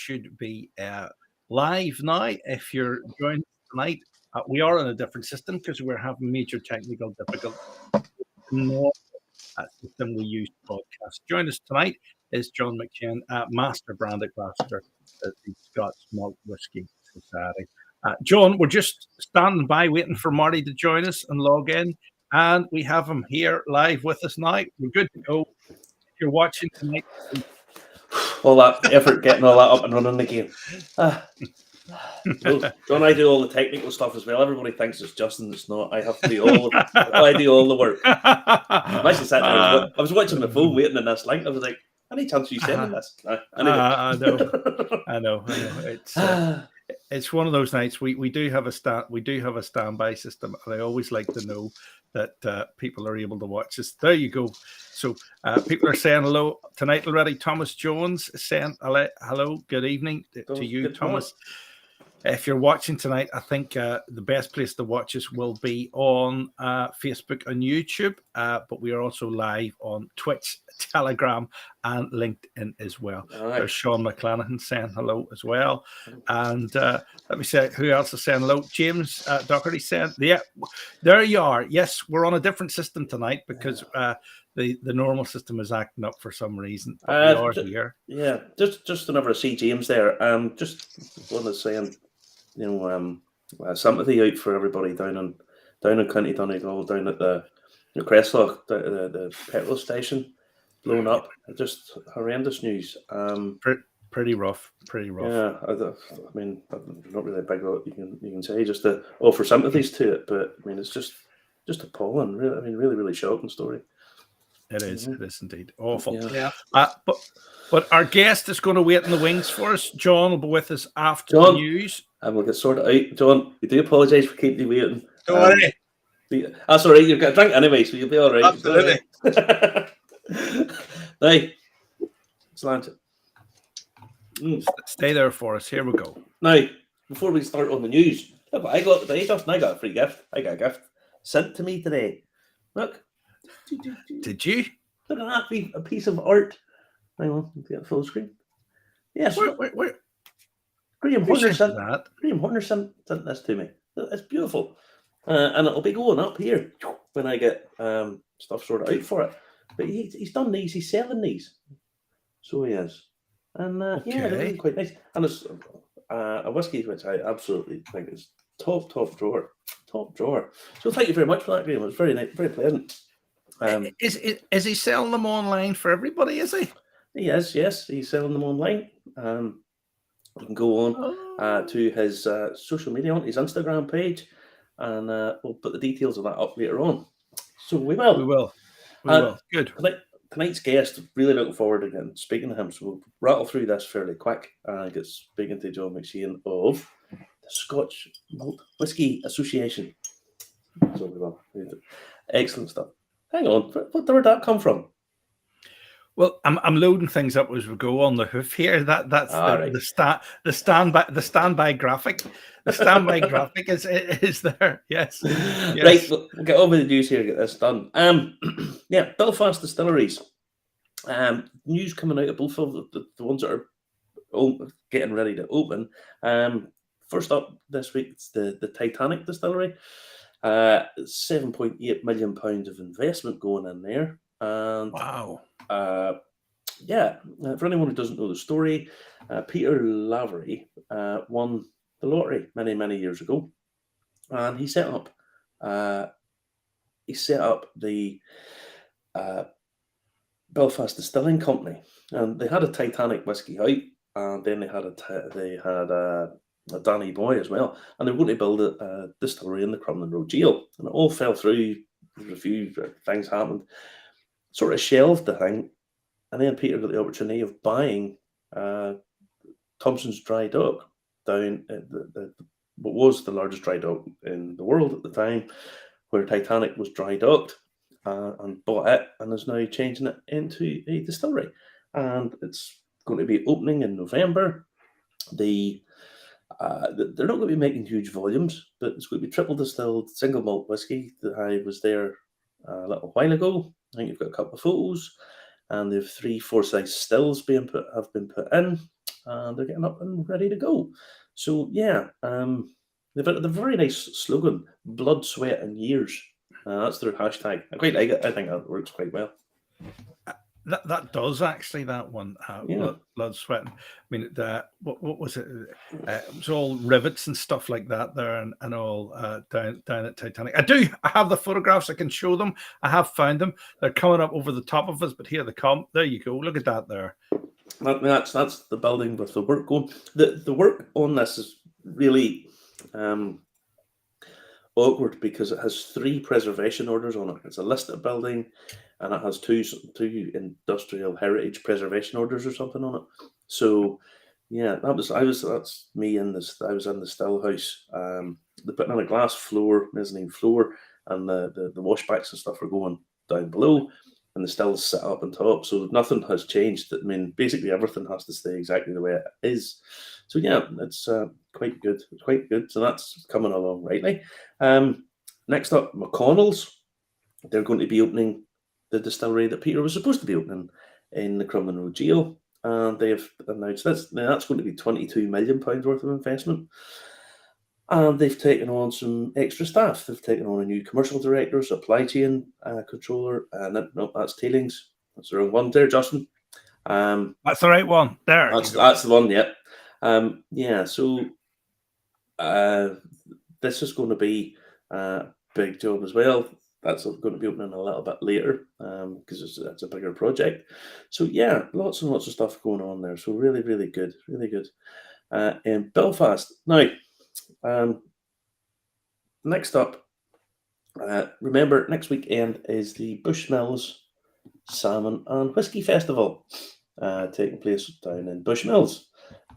should be live now. If you're joining us tonight, we are on a different system because we're having major technical difficulties. Not a system we use to broadcast. Join us tonight is John McCheyne, Master Brand Ambassador at the Scotch Malt Whisky Society. John, we're just standing by waiting for Marty to join us and log in, and we have him here live with us now. We're good to go. If you're watching tonight, all that effort getting all that up and running again. Well, don't I do all the technical stuff as well? Everybody thinks it's Justin. It's not. I have to do all. I do all the work. I'm actually sat there. I was watching my phone, waiting in this link. I was like, "Any chance you sending this?" Anyway. I know. It's one of those nights. We do have a standby system, and I always like to know that people are able to watch us. There you go. So people are saying hello tonight already. Thomas Jones saying hello. Good evening to you, Thomas. If you're watching tonight, I think the best place to watch us will be on Facebook and YouTube, but we are also live on Twitch, Telegram, and LinkedIn as well. Right. There's Sean McClanahan saying hello as well. And let me say, who else is saying hello? James Doherty saying, yeah, there you are. Yes, we're on a different system tonight because the normal system is acting up for some reason. But we are here. Yeah, just whenever I see James there, just one is saying, sympathy out for everybody down in County Donegal, down at the Crestlock, the petrol station blown up. Just horrendous news. Pretty rough. Yeah, I mean, not really a big lot you can say just to offer sympathies to it, but I mean, it's just appalling. Really, I mean, really shocking story. It is. It is indeed awful. Yeah. But our guest is going to wait in the wings for us. John will be with us after the news. And we'll get sorted out. John, we do apologise for keeping you waiting. Don't worry. That's all right. You've got a drink anyway, so you'll be all right. Absolutely. Now, slant it. Stay there for us. Here we go. Now, before we start on the news, look what I got today, Justin. I got a free gift. I got a gift sent to me today. Look. Did you? Look at that, a piece of art. Hang on, get full screen. Yes. Where? Graham Horner sent this to me. It's beautiful. And it'll be going up here when I get stuff sorted out for it. But he's done these. He's selling these. So he is. And they're really quite nice. And it's a whiskey which I absolutely think is top drawer. So thank you very much for that, Graham. It was very nice, very pleasant. Is he selling them online for everybody, is he? He is, yes. He's selling them online. You can go on to his social media, on his Instagram page, and we'll put the details of that up later on. So we will. We will. Good. Tonight's guest, really looking forward to getting speaking to him. So we'll rattle through this fairly quick and get speaking to John McCheyne of the Scotch Malt Whisky Association. So we will. Excellent stuff. Hang on, where did that come Well, I'm loading things up as we go on the hoof here. That's the standby graphic. The standby graphic is there. Yes. Right, we'll get over the news here. Get this done. Belfast Distilleries. News coming out of both of the ones that are getting ready to open. First up this week, it's the Titanic Distillery. £7.8 million of investment going in there. And wow. For anyone who doesn't know the story, Peter Lavery won the lottery many years ago, and he set up the Belfast Distilling Company, and they had a Titanic whiskey out, and then they had a Danny Boy as well, and they were going to build a distillery in the Crumlin Road Jail, and it all fell through. A few things happened, sort of shelved the thing, and then Peter got the opportunity of buying Thompson's Dry Dock down at what was the largest dry dock in the world at the time, where Titanic was dry docked, and bought it, and is now changing it into a distillery, and it's going to be opening in November. They're not going to be making huge volumes, but it's going to be triple distilled single malt whiskey. I was there a little while ago. I think you've got a couple of photos. and they have 3 4-size stills have been put in, and they're getting up and ready to go. So yeah, they've a very nice slogan: "Blood, sweat, and years." That's their hashtag. I quite like it. I think that works quite well. That does actually, that one, Yeah. blood, sweat. I mean, what was it? It was all rivets and stuff like that there, and all down at Titanic. I have the photographs. I can show them. I have found them. They're coming up over the top of us, but here they come. There you go. Look at that there. That's the building with the work going. The work on this is really awkward because it has 3 preservation orders on it. It's a listed building, and it has two industrial heritage preservation orders or something on it. So yeah, that's me in this. I was in the still house. They're putting on a glass floor, mezzanine floor, and the washbacks and stuff are going down below, and the stills sit up on top. So nothing has changed. I mean, basically everything has to stay exactly the way it is. So yeah, it's quite good. It's quite good. So that's coming along rightly. Next up, McConnell's. They're going to be opening the distillery that Peter was supposed to be opening in the Crumlin Road Jail, and they've announced this. Now that's going to be £22 million worth of investment. And they've taken on some extra staff. They've taken on a new commercial director, supply chain controller, and no, that's Tailings. That's the wrong one there, Justin. That's the right one. There. That's the one. Yeah. Yeah. So this is going to be a big job as well. That's going to be opening a little bit later because it's a bigger project. So yeah, lots and lots of stuff going on there. So really, really good, really good. In Belfast now. Next up, remember next weekend is the Bushmills Salmon and Whisky Festival taking place down in Bushmills.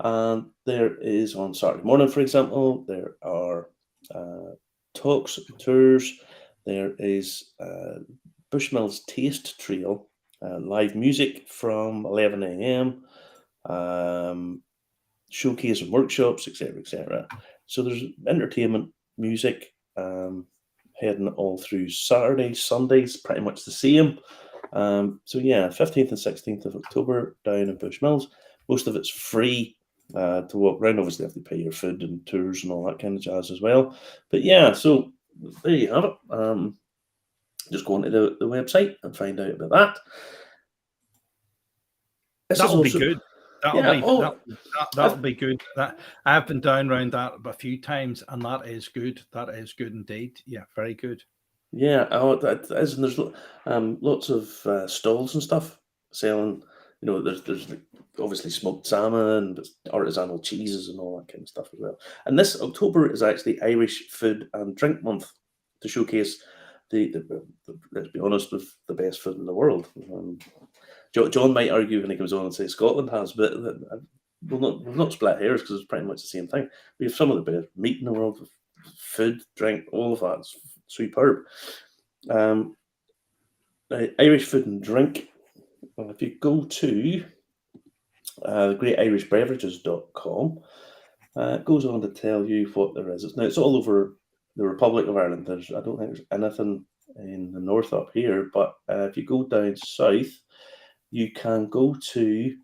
And there is on Saturday morning, for example, there are talks, tours. There is Bushmills Taste Trail, live music from 11 a.m., showcase and workshops, etc., etc. So there's entertainment, music, heading all through Saturday, Sundays, pretty much the same. So yeah, 15th and 16th of October down in Bushmills. Most of it's free to walk around. Obviously, you have to pay your food and tours and all that kind of jazz as well. But yeah, so there you have it. Just go onto the website and find out about that. That'll be good. That'll be good. I've been down around that a few times, and that is good. That is good indeed. Yeah, very good. Yeah, that is. And there's lots of stalls and stuff selling. You know, there's obviously smoked salmon, but artisanal cheeses and all that kind of stuff as well. And this October is actually Irish Food and Drink Month to showcase the let's be honest, with the best food in the world. John might argue when he comes on and say Scotland has, but we'll not split hairs because it's pretty much the same thing. We have some of the best meat in the world, food, drink, all of that. It's superb. Irish Food and Drink. Well, if you go to greatirishbeverages.com, it goes on to tell you what there is. Now, it's all over the Republic of Ireland. I don't think there's anything in the north up here, but if you go down south, you can go to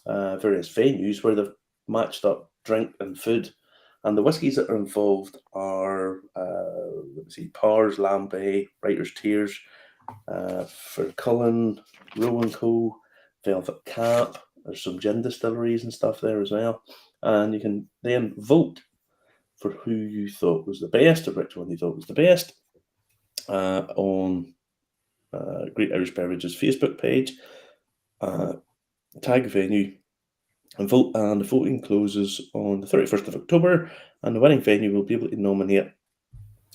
various venues where they've matched up drink and food. And the whiskies that are involved are, Pars, Lambay, Writer's Tears, for Cullen, Rowan Co, Velvet Cap. There's some gin distilleries and stuff there as well. And you can then vote for who you thought was the best, or which one you thought was the best, on Great Irish Beverages Facebook page. Tag venue and vote, and the voting closes on the 31st of October, and the winning venue will be able to nominate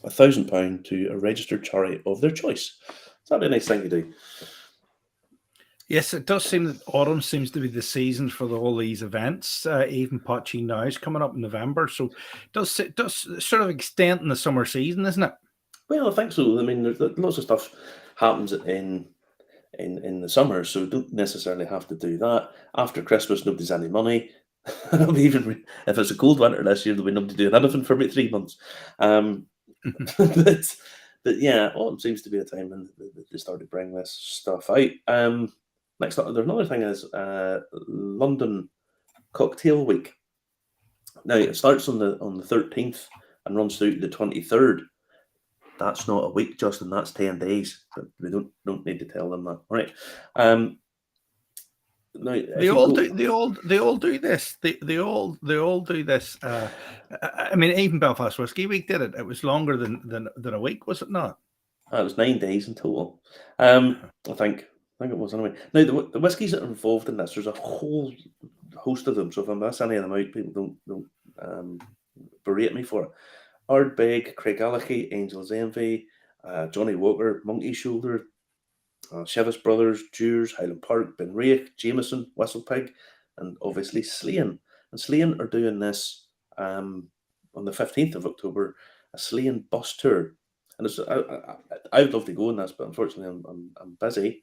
£1,000 to a registered charity of their choice. So that'd be a nice thing to do. Yes, it does seem that autumn seems to be the season for all these events. Even Potchie now is coming up in November, so it does sort of extend in the summer season, isn't it? Well, I think so. I mean, there's lots of stuff happens in the summer, so don't necessarily have to do that. After Christmas, nobody's any money. Even if it's a cold winter this year, there'll be nobody doing anything for about 3 months. But yeah, autumn seems to be a time when they start to bring this stuff out. next up, there's another thing is London Cocktail Week. Now it starts on the 13th and runs through to the 23rd. That's not a week, Justin. That's 10 days. But we don't need to tell them that. All right. Now, They all do this. They all do this. I mean, even Belfast Whiskey Week did it. It was longer than a week, was it not? It was 9 days in total. I think it was anyway. Now the whiskies that are involved in this, there's a whole host of them. So if I miss any of them out, people don't berate me for it. Ardbeg, Craigellachie, Angel's Envy, Johnny Walker, Monkey Shoulder, Chevis Brothers, Dewars, Highland Park, Benriach, Jameson, Whistlepig, and obviously Slane. And Slane are doing this on the 15th of October, a Slane bus tour. And it's, I would love to go on this, but unfortunately I'm busy.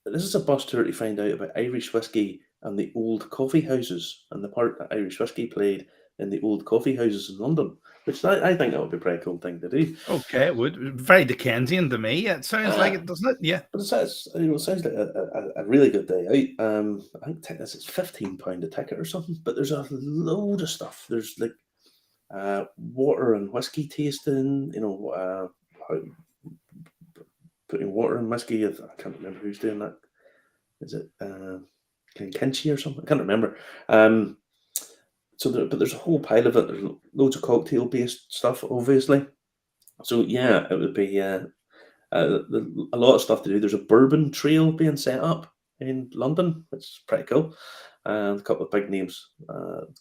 This is a bus tour to find out about Irish whiskey and the old coffee houses and the part that Irish whiskey played in the old coffee houses in London, which I think that would be a pretty cool thing to do. Okay, it would. Very Dickensian to me. It sounds like it, doesn't it? Yeah. But it sounds like a really good day out. I think this is £15 a ticket or something, but there's a load of stuff. There's like water and whiskey tasting, putting water in whiskey. I can't remember who's doing that. Is it Kinchy or something? I can't remember. But there's a whole pile of it. There's loads of cocktail-based stuff, obviously. So yeah, it would be a lot of stuff to do. There's a bourbon trail being set up in London, which is pretty cool. And a couple of big names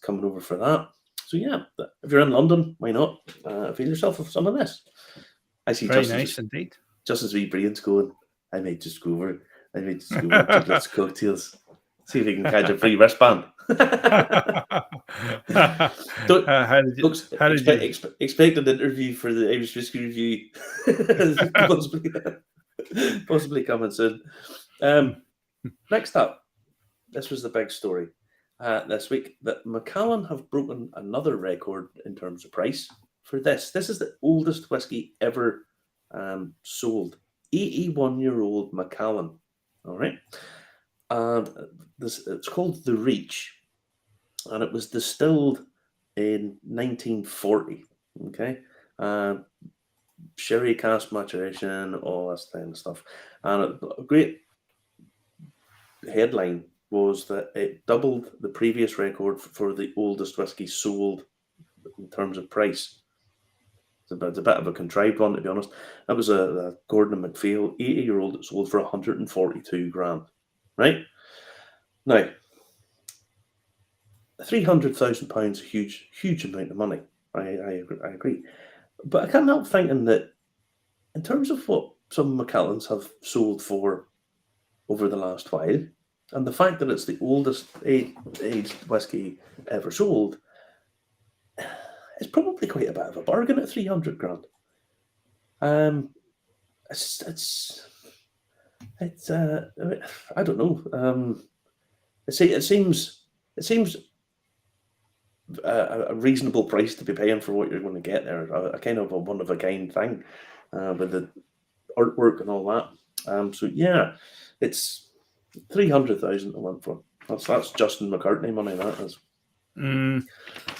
coming over for that. So yeah, if you're in London, why not avail yourself of some of this? I see. Very nice indeed. Justin's wee brain's going, I might just go over to Douglas Cocktails. See if you can catch a free wristband. Expect an interview for the Irish Whiskey Review possibly coming soon. Next up, this was the big story this week, that Macallan have broken another record in terms of price for this. This is the oldest whiskey ever sold. 81-year-old Macallan. All right. And it's called The Reach, and it was distilled in 1940. Okay, sherry cask maturation, all this kind of stuff. And a great headline was that it doubled the previous record for the oldest whiskey sold in terms of price. It's a bit of a contrived one, to be honest. That was a Gordon and MacPhail 80-year-old that sold for 142 grand. Right? Now, £300,000, huge amount of money. I agree. But I can't help thinking that in terms of what some Macallans have sold for over the last while, and the fact that it's the oldest aged whiskey ever sold, it's probably quite a bit of a bargain at 300 grand. It's I don't know. It seems a reasonable price to be paying for what you're going to get there. A kind of a one of a kind thing with the artwork and all that. So yeah, it's 300,000 I went for. That's Justin McCartney money. That is.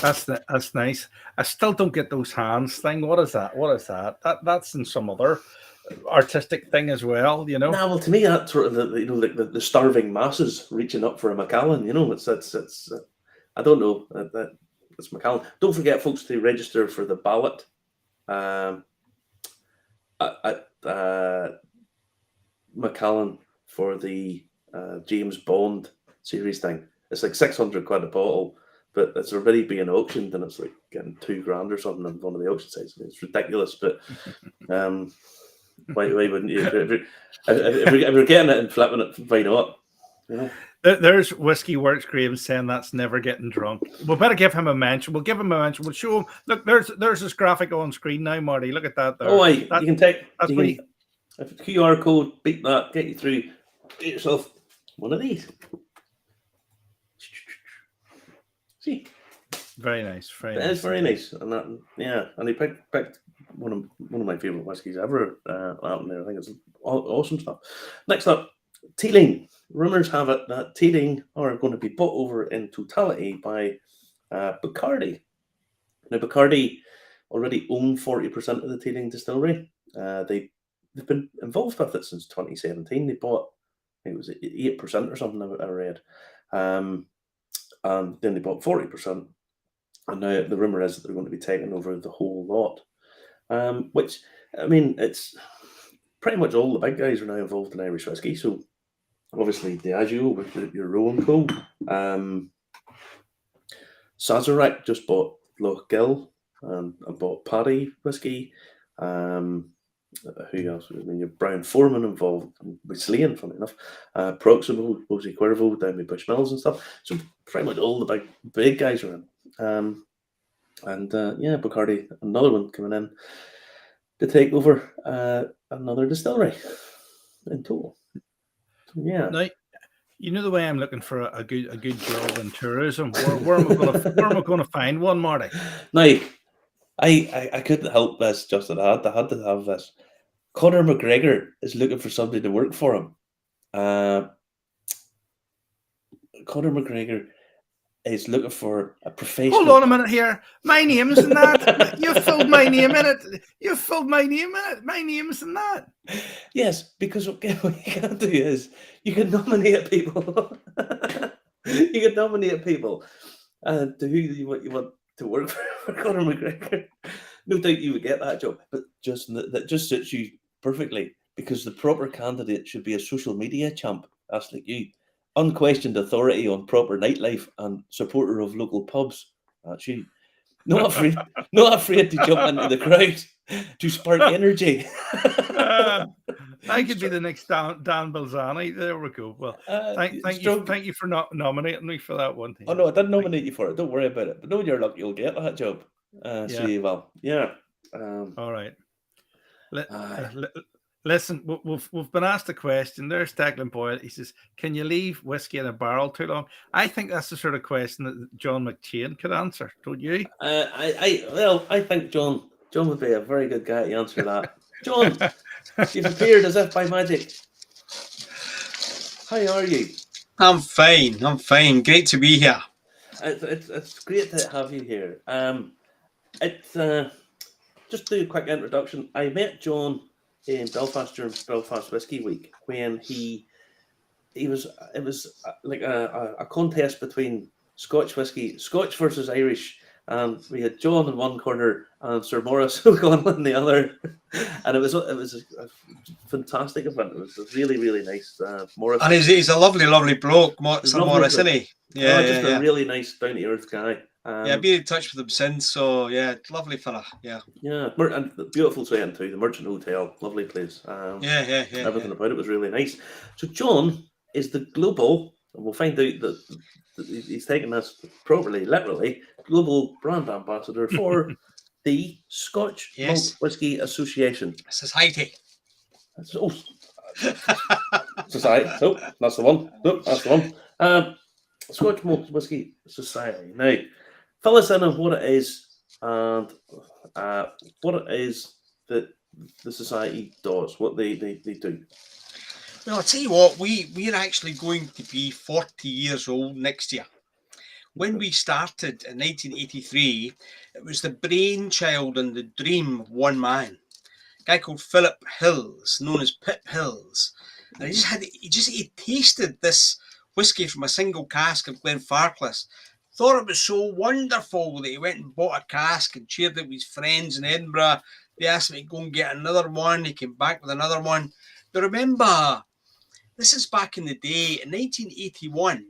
That's nice. I still don't get those hands thing. What is that? That's in some other artistic thing as well, you know. Nah, well, to me that's sort of the starving masses reaching up for a Macallan. You know, it's I don't know. It's Macallan. Don't forget, folks, to register for the ballot. Macallan for the James Bond series thing. It's like 600 quid a bottle, but it's already being auctioned, and it's like getting $2 grand or something on one of the auction sites. It's ridiculous, but why wouldn't you? If we're getting it and flipping it, why not? You know? There's Whiskey Works Graham saying that's never getting drunk. We'll better give him a mention. We'll give him a mention. We'll show him. Look, there's this graphic on screen now, Marty. Look at that there. Oh, you can take. If QR code, beat that, get you through. Get yourself one of these. See, very nice. It's very nice, and that, yeah. And he picked one of my favourite whiskies ever out there. I think it's awesome stuff. Next up, Teeling. Rumours have it that Teeling are going to be bought over in totality by Bacardi. Now, Bacardi already own 40% of the Teeling distillery. They've been involved with it since 2017. They bought, I think it was 8% or something I read. And then they bought 40%. And now the rumour is that they're going to be taking over the whole lot. Which, I mean, it's pretty much all the big guys are now involved in Irish whiskey. So obviously Diageo with your Rowan Co. Sazerac just bought Loch Gill and bought Paddy whiskey. Who else? I mean, your Brown Foreman involved with Slain, funny enough. Proximo, Rosie Cuervo, down with Bushmills and stuff. So pretty much all the big guys are in. Bacardi, another one coming in to take over another distillery in total. So, yeah. Now, you know the way I'm looking for a good job in tourism. Where am I going to find one, Marty? Now, I couldn't help this, Justin. I had to have this. Conor McGregor is looking for somebody to work for him. Conor McGregor is looking for a professional. Hold on a minute here. My name's in that. You filled my name in it. You filled my name in it. My name's in that. Yes, because what you can do is you can nominate people. You can nominate people to who you want to work for Conor McGregor. No doubt you would get that job, but that just suits you perfectly, because the proper candidate should be a social media champ. That's like you. Unquestioned authority on proper nightlife and supporter of local pubs. That's you. Not afraid to jump into the crowd to spark energy. I could be the next Dan Balzani. There we go. Well, thank you for not nominating me for that one. Oh no, I didn't nominate you for it. Don't worry about it. But know your luck, you'll get that job. So you will. Yeah. All right. Listen, we've been asked a question. There's Declan Boyle. He says, "Can you leave whiskey in a barrel too long?" I think that's the sort of question that John McCheyne could answer. Don't you? I think John would be a very good guy to answer that. John, you've appeared as if by magic. How are you? I'm fine. Great to be here. It's great to have you here. Just do a quick introduction. I met John in Belfast during Belfast Whisky Week when it was like a contest between Scotch versus Irish, and we had John in one corner and Sir Maurice O'Connell in the other, and it was a fantastic event. It was a really, really nice. Maurice, and he's a lovely bloke, Sir Maurice, isn't he? Yeah, a really nice, down to earth guy. I've been in touch with him since, so yeah, lovely fella. Yeah, and beautiful setting too. The Merchant Hotel, lovely place. Everything about it was really nice. So John is the global, and we'll find out that he's taking this properly, literally, global brand ambassador for the Scotch Malt Whisky Association. Society. Society. Nope, that's the one. Scotch Malt Whisky Society. Now, fill us in on what it is and what it is that the society does, what they do. Well, I'll tell you what, we're actually going to be 40 years old next year. When we started in 1983, it was the brainchild and the dream of one man, a guy called Phillip Hills, known as Pip Hills. And he tasted this whiskey from a single cask of Glenfarclas. Thought it was so wonderful that he went and bought a cask and shared it with his friends in Edinburgh. They asked him to go and get another one. He came back with another one. But remember, this is back in the day, in 1981.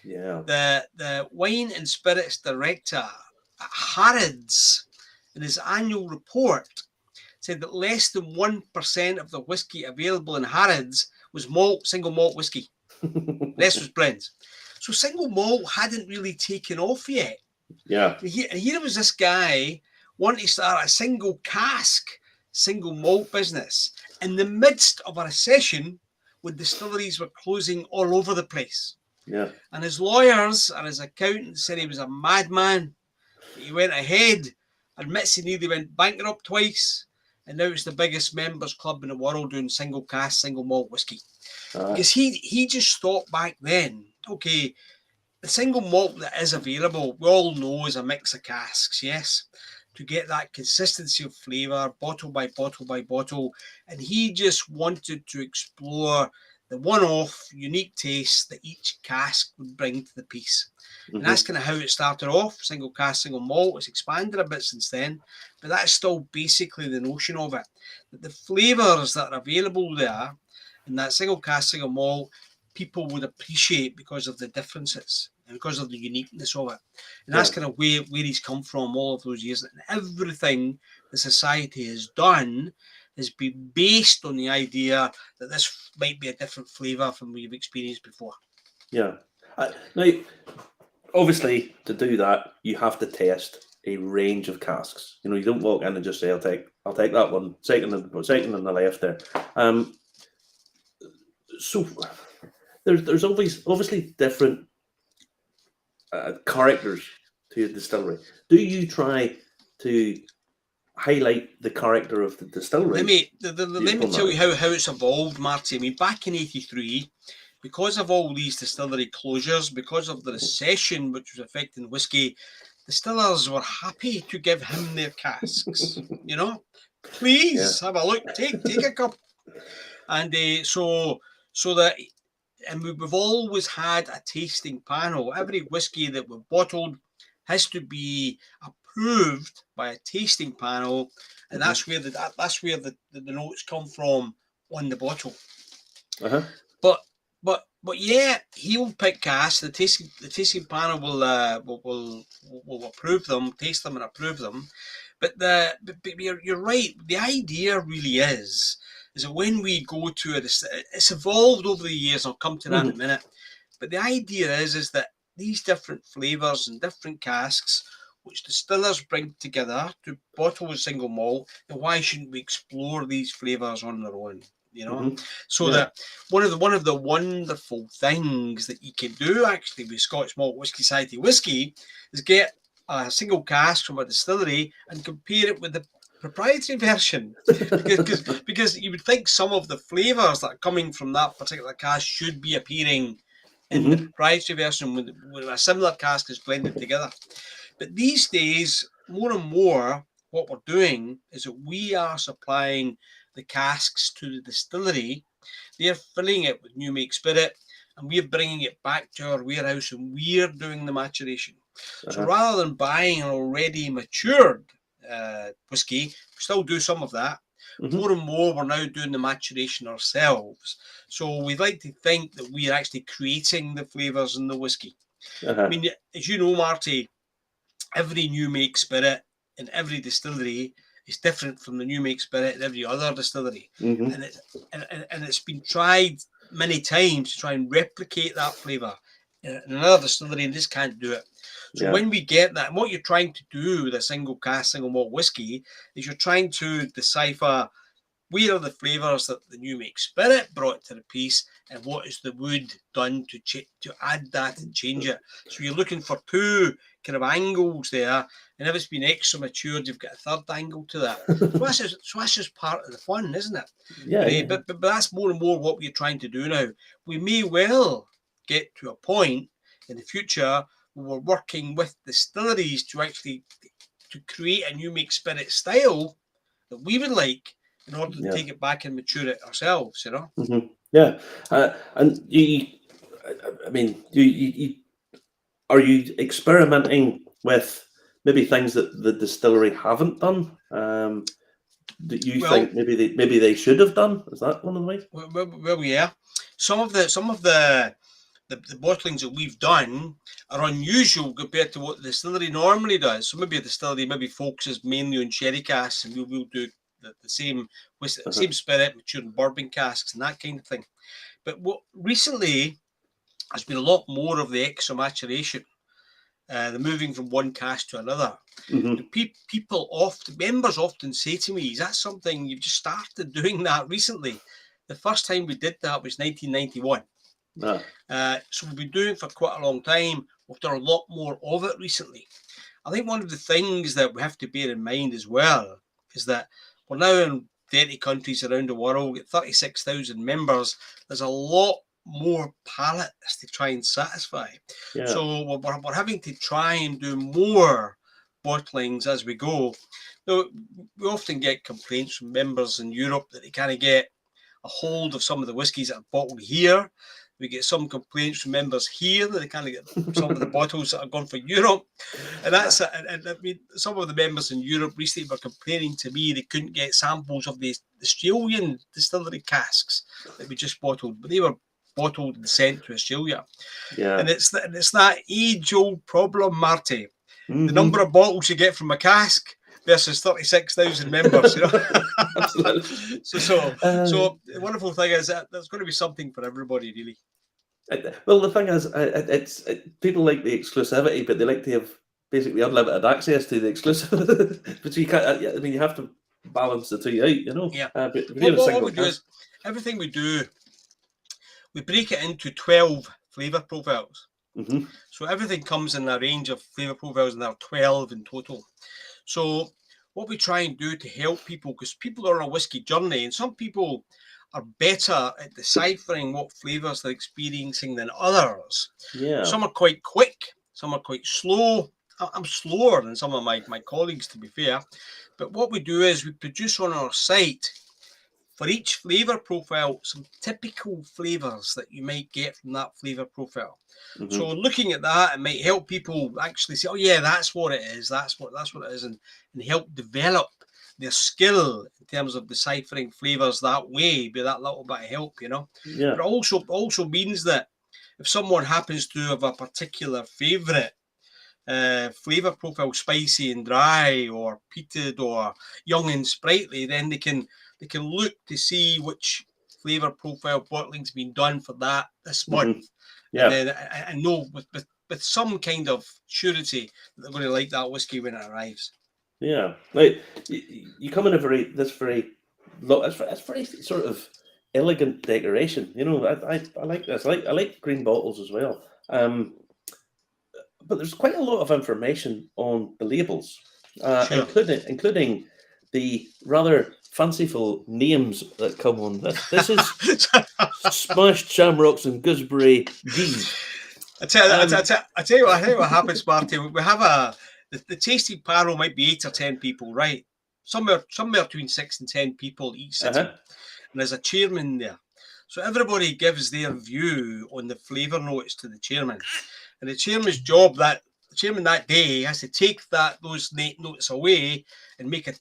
Yeah. The wine and spirits director at Harrods, in his annual report, said that less than 1% of the whiskey available in Harrods was single malt whiskey. Rest was blends. So single malt hadn't really taken off yet. Yeah. And here was this guy wanting to start a single cask, single malt business in the midst of a recession when distilleries were closing all over the place. Yeah. And his lawyers and his accountants said he was a madman. He went ahead admits he nearly went bankrupt twice, and now it's the biggest members club in the world doing single cask, single malt whiskey. Because he just thought back then, okay, the single malt that is available, we all know, is a mix of casks, yes, to get that consistency of flavour, bottle by bottle by bottle. And he just wanted to explore the one-off, unique taste that each cask would bring to the piece. And that's kind of how it started off, single cask, single malt. It's expanded a bit since then, but that's still basically the notion of it. That the flavours that are available there in that single cask, single malt, people would appreciate because of the differences and because of the uniqueness of it. And that's kind of where he's come from all of those years. And everything the society has done has been based on the idea that this might be a different flavour from what you've experienced before. Yeah. Now, obviously, to do that, you have to test a range of casks. You know, you don't walk in and just say, "I'll take that one, second on the left there." So there's obviously different characters to a distillery. Do you try to highlight the character of the distillery? Let me tell you how it's evolved, Marty. I mean, back in '83, because of all these distillery closures, because of the recession which was affecting whiskey, distillers were happy to give him their casks. You know, please have a look, take a cup, and we've always had a tasting panel. Every whiskey that we've bottled has to be approved by a tasting panel, and that's where the notes come from on the bottle. But yeah, he will pick casks. The tasting panel will approve them, taste them, and approve them. But you're right. The idea really is that when we go to it's evolved over the years. I'll come to that in a minute. But the idea is that these different flavours and different casks, which distillers bring together to bottle a single malt, and why shouldn't we explore these flavours on their own? You know, that one of the wonderful things that you can do actually with Scotch Malt Whisky Society whiskey is get a single cask from a distillery and compare it with the proprietary version, because you would think some of the flavours that are coming from that particular cask should be appearing in the proprietary version when a similar cask is blended together. But these days, more and more, what we're doing is that we are supplying the casks to the distillery. They're filling it with new make spirit, and we're bringing it back to our warehouse, and we're doing the maturation. So rather than buying an already matured whiskey, we still do some of that. More and more, we're now doing the maturation ourselves. So we'd like to think that we're actually creating the flavours in the whiskey. I mean, as you know, Marty, every new make spirit in every distillery is different from the new make spirit in every other distillery. And it's been tried many times to try and replicate that flavour in another distillery, and just can't do it. So when we get that, and what you're trying to do with a single cask, single malt whiskey, is you're trying to decipher where are the flavours that the new make spirit brought to the piece, and what is the wood done to add that and change it. So you're looking for two kind of angles there, and if it's been extra matured, you've got a third angle to that. So that's just part of the fun, isn't it? But that's more and more what we're trying to do now. We may well get to a point in the future where we're working with distilleries to create a new make spirit style that we would like in order to take it back and mature it ourselves, you know? And are you experimenting with maybe things that the distillery haven't done? That you think maybe they should have done? Is that one of the ways? Well, yeah. Some of the bottlings that we've done are unusual compared to what the distillery normally does. So maybe a distillery focuses mainly on sherry casks, and we'll do the same spirit, matured in bourbon casks and that kind of thing. But what recently has been a lot more of the extra maturation, the moving from one cask to another. Members often say to me, "Is that something you've just started doing that recently?" The first time we did that was 1991. So we've been doing it for quite a long time. We've done a lot more of it recently. I think one of the things that we have to bear in mind as well is that we're now in 30 countries around the world, 36,000 members. There's a lot more palates to try and satisfy. Yeah. So we're having to try and do more bottlings as we go. Now, we often get complaints from members in Europe that they can't get a hold of some of the whiskies that are bottled here. We get some complaints from members here that they can't get some of the bottles that are gone for Europe. And that's and I mean, some of the members in Europe recently were complaining to me they couldn't get samples of the Australian distillery casks that we just bottled, but they were bottled and sent to Australia. Yeah. And it's that age-old problem, Marty. Mm-hmm. The number of bottles you get from a cask versus 36,000 members, you know. so the wonderful thing is that there's going to be something for everybody, really. Well, the thing is, people like the exclusivity, but they like to have basically unlimited access to the exclusive. But you can't. I mean, you have to balance the two out, you know. Yeah. But what we do is everything we do, we break it into 12 flavour profiles. Mm-hmm. So everything comes in a range of flavour profiles, and there are 12 in total. So what we try and do to help people, because people are on a whiskey journey, and some people are better at deciphering what flavours they're experiencing than others. Yeah. Some are quite quick, some are quite slow. I'm slower than some of my colleagues, to be fair. But what we do is we produce on our site, for each flavour profile, some typical flavours that you might get from that flavour profile. Mm-hmm. So looking at that, it might help people actually say, oh yeah, that's what it is, that's what it is, and help develop their skill in terms of deciphering flavours that way, be that little bit of help, you know. Yeah. But it also means that if someone happens to have a particular favourite flavour profile, spicy and dry, or peated, or young and sprightly, then they can look to see which flavour profile bottling's been done for this month. Mm-hmm. Yeah. And know with some kind of surety that they're going to like that whiskey when it arrives. Yeah. Like you come in it's very sort of elegant decoration. You know, I like this. I like green bottles as well. But there's quite a lot of information on the labels, Sure. including the rather fanciful names that come on this. This is smashed shamrocks and gooseberry D. I tell you what happens, Marty. We have the tasting panel might be 8 or 10 people, right? Somewhere between 6 and 10 people each sitting, and there's a chairman there. So everybody gives their view on the flavour notes to the chairman, and the chairman's job the chairman that day has to take those notes away and make a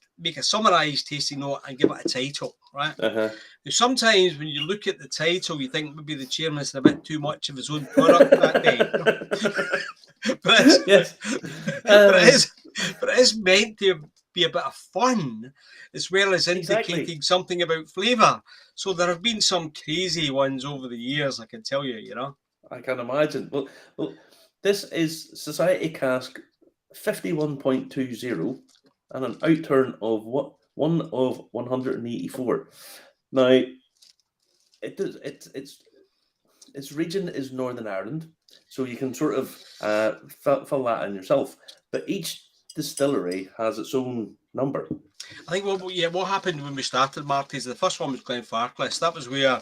summarised tasting note and give it a title, right? Now, sometimes when you look at the title, you think maybe the chairman's had a bit too much of his own product that day. But it is meant to be a bit of fun as well as indicating something about flavour. So there have been some crazy ones over the years, I can tell you, you know. I can imagine. Well, this is Society Cask 51.20 and an outturn of 1 of 184. Now, its region is Northern Ireland, so you can sort of fill that in yourself. But each distillery has its own number. I think what happened when we started, Marty, is the first one was Glenfarclas. That was where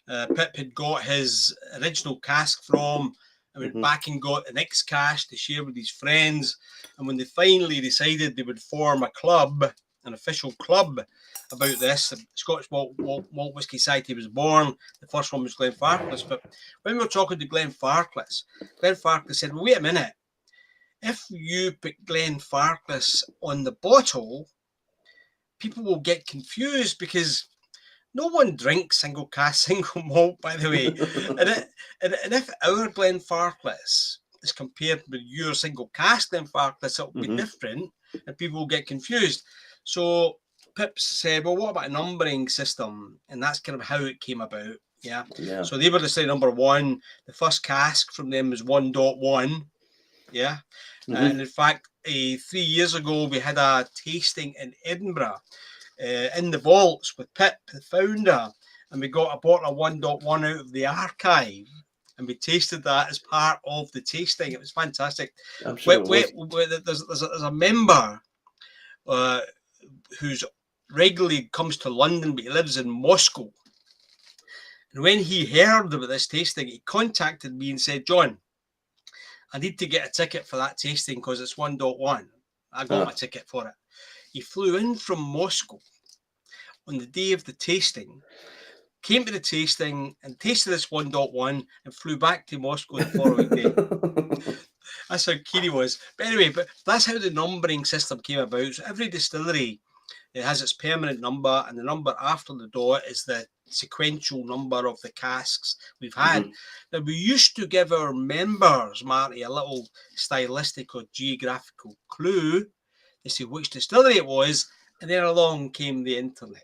Pip had got his original cask from, and went back and got the next cask to share with his friends. And when they finally decided they would form a club, an official club about this, the Scotch Malt Whisky Society was born. The first one was Glenfarclas. But when we were talking to Glenfarclas said, well, wait a minute. If you put Glenfarclas on the bottle, people will get confused because no one drinks single cask, single malt, by the way. and if our Glenfarclas is compared with your single cask Glenfarclas, it'll be different and people will get confused. So Pip said, well, what about a numbering system? And that's kind of how it came about. Yeah. So they were the say number one. The first cask from them was 1.1. Yeah. And in fact, 3 years ago, we had a tasting in Edinburgh in the vaults with Pip, the founder, and we got a bottle of 1.1 out of the archive, and we tasted that as part of the tasting. It was fantastic. I'm sure it was. There's a member who's regularly comes to London, but he lives in Moscow. And when he heard about this tasting, he contacted me and said, John, I need to get a ticket for that tasting because it's 1.1. I got my ticket for it. He flew in from Moscow on the day of the tasting, came to the tasting and tasted this 1.1 and flew back to Moscow the following day. That's how keen he was. But anyway, that's how the numbering system came about. So every distillery, it has its permanent number, and the number after the dot is the sequential number of the casks we've had. Now, we used to give our members, Marty, a little stylistic or geographical clue to see which distillery it was, and then along came the internet.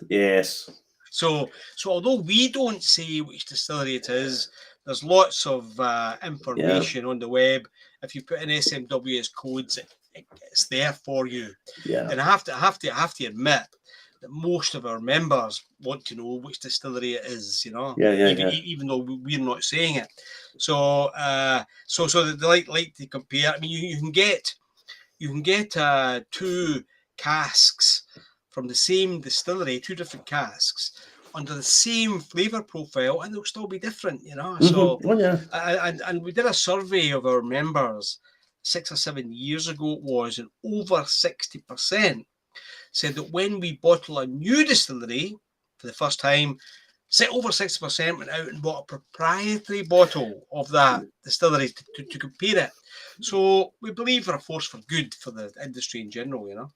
Yes. So although we don't say which distillery it is, there's lots of information on the web. If you put in SMW as codes, it's there for you. Yeah. And I have to admit that most of our members want to know which distillery it is, you know. Even though we're not saying it. So they like to compare. I mean, you can get 2 casks from the same distillery, 2 different casks under the same flavour profile, and they'll still be different, you know. So and we did a survey of our members 6 or 7 years ago, it was, and over 60% said that when we bottle a new distillery for the first time, over 60% went out and bought a proprietary bottle of that distillery to compare it. So we believe we're a force for good for the industry in general, you know.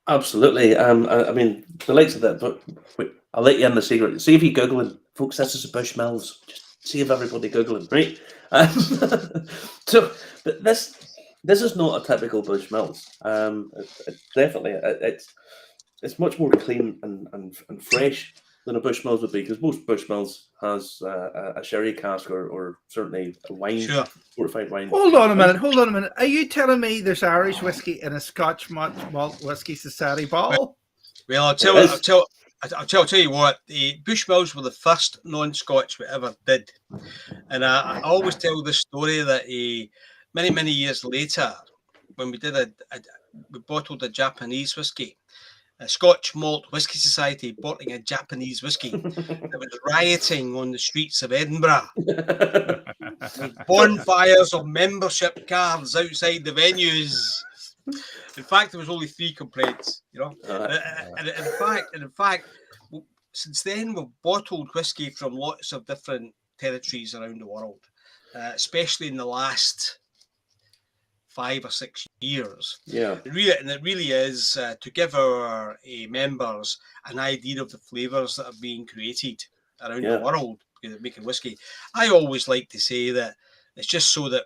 Absolutely. I mean, the likes of that, but I'll let you in the secret. See if you're Googling, folks, this is a Bushmills. Just see if everybody Googling, right? So, but this is not a typical Bushmills. Definitely, it's much more clean and fresh than a Bushmills would be, because most Bushmills has a sherry cask or certainly a wine, fortified wine. Hold on a minute. Are you telling me there's Irish whiskey in a Scotch Malt Whisky Society bottle? Well, I'll tell you what, the Bushmills were the first non-Scotch we ever did. And I always tell this story that many years later, when we bottled a Japanese whiskey, a Scotch Malt Whisky Society bottling a Japanese whiskey that was rioting on the streets of Edinburgh. With bonfires of membership cards outside the venues. In fact, there was only 3 complaints, you know. And in fact, since then we've bottled whiskey from lots of different territories around the world, especially in the last 5 or 6 years. It really is to give our members an idea of the flavours that are being created around the world making whiskey. I always like to say that it's just so that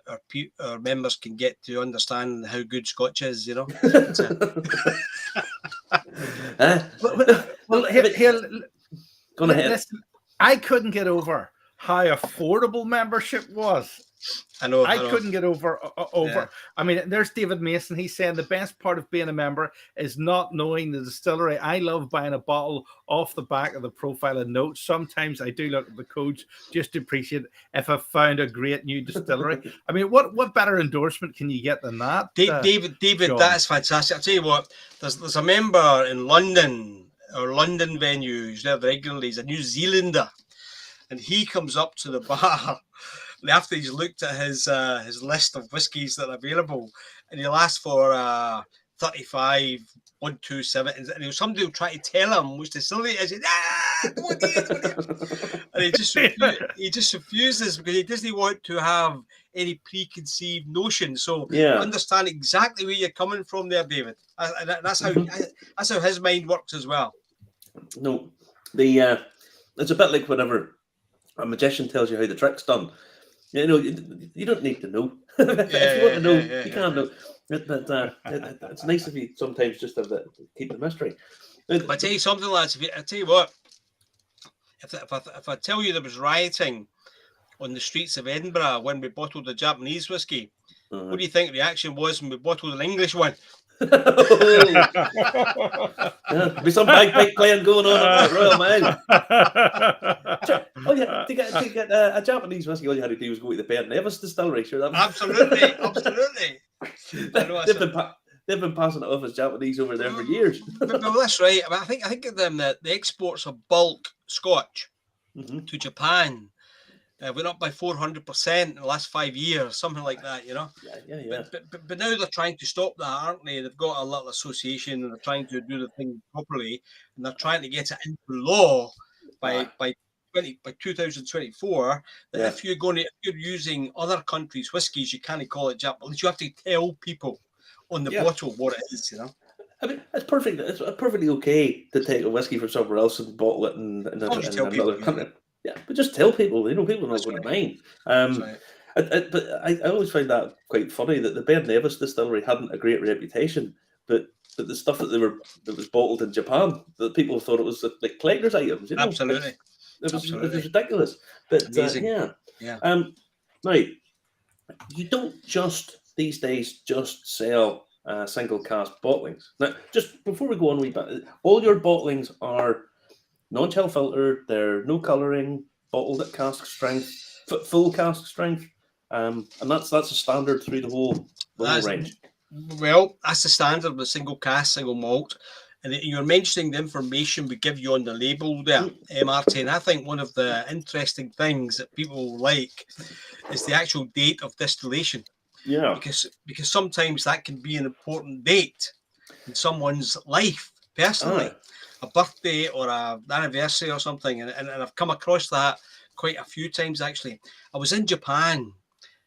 our members can get to understand how good Scotch is, you know. Well, here, listen, I couldn't get over how affordable membership was. I couldn't get over. Yeah. I mean, there's David Mason. He's saying the best part of being a member is not knowing the distillery. I love buying a bottle off the back of the profile and notes. Sometimes I do look at the codes just to appreciate if I've found a great new distillery. I mean, what better endorsement can you get than that? David, John? That's fantastic. I'll tell you what, there's a member in London, or London venues, there regularly. He's a New Zealander, and he comes up to the bar after he's looked at his list of whiskies that are available, and he'll ask for 35, 127, and somebody will try to tell him which distillery it is. Don't do it. And he just refuses because he doesn't want to have any preconceived notion. So understand exactly where you're coming from there, David. That's how his mind works as well. No, it's a bit like whenever a magician tells you how the trick's done. You know, you don't need to know. If you want to know, you can know. But it's nice of you sometimes just to keep the mystery. But I tell you something, lads. I tell you what, if I tell you there was rioting on the streets of Edinburgh when we bottled the Japanese whiskey, what do you think the reaction was when we bottled an English one? Yeah, be some bagpipe playing going on at the Royal Mile. Oh yeah, to get a Japanese whiskey, all you had to do was go to the Bear Nevis distillery. Sure, that was... absolutely. They've been passing it off as Japanese over there for years. but that's right. I think of them that the exports of bulk Scotch to Japan went up by 400% in the last 5 years, something like that, Yeah. But now they're trying to stop that, aren't they? They've got a little association and they're trying to do the thing properly, and they're trying to get it into law by 2024 that if you're using other countries' whiskies, you can't call it Japanese. You have to tell people on the bottle what it is, I mean, it's perfect. It's perfectly okay to take a whiskey from somewhere else and bottle it in another country. Yeah, but just tell people. People are not going to mind. But I always find that quite funny that the Bear Nevis distillery hadn't a great reputation, but the stuff that was bottled in Japan, that people thought it was like collector's items. Absolutely. It was ridiculous. But amazing. Now, you don't these days just sell single cask bottlings. Now, just before we go on, all your bottlings are non-chill filtered. They're no colouring, bottled at cask strength, full cask strength, and that's a standard through the whole range. Well, that's the standard with single cask, single malt. And you're mentioning the information we give you on the label there, Martin. I think one of the interesting things that people like is the actual date of distillation. Yeah. Because sometimes that can be an important date in someone's life, personally. A birthday or an anniversary or something. And I've come across that quite a few times, actually. I was in Japan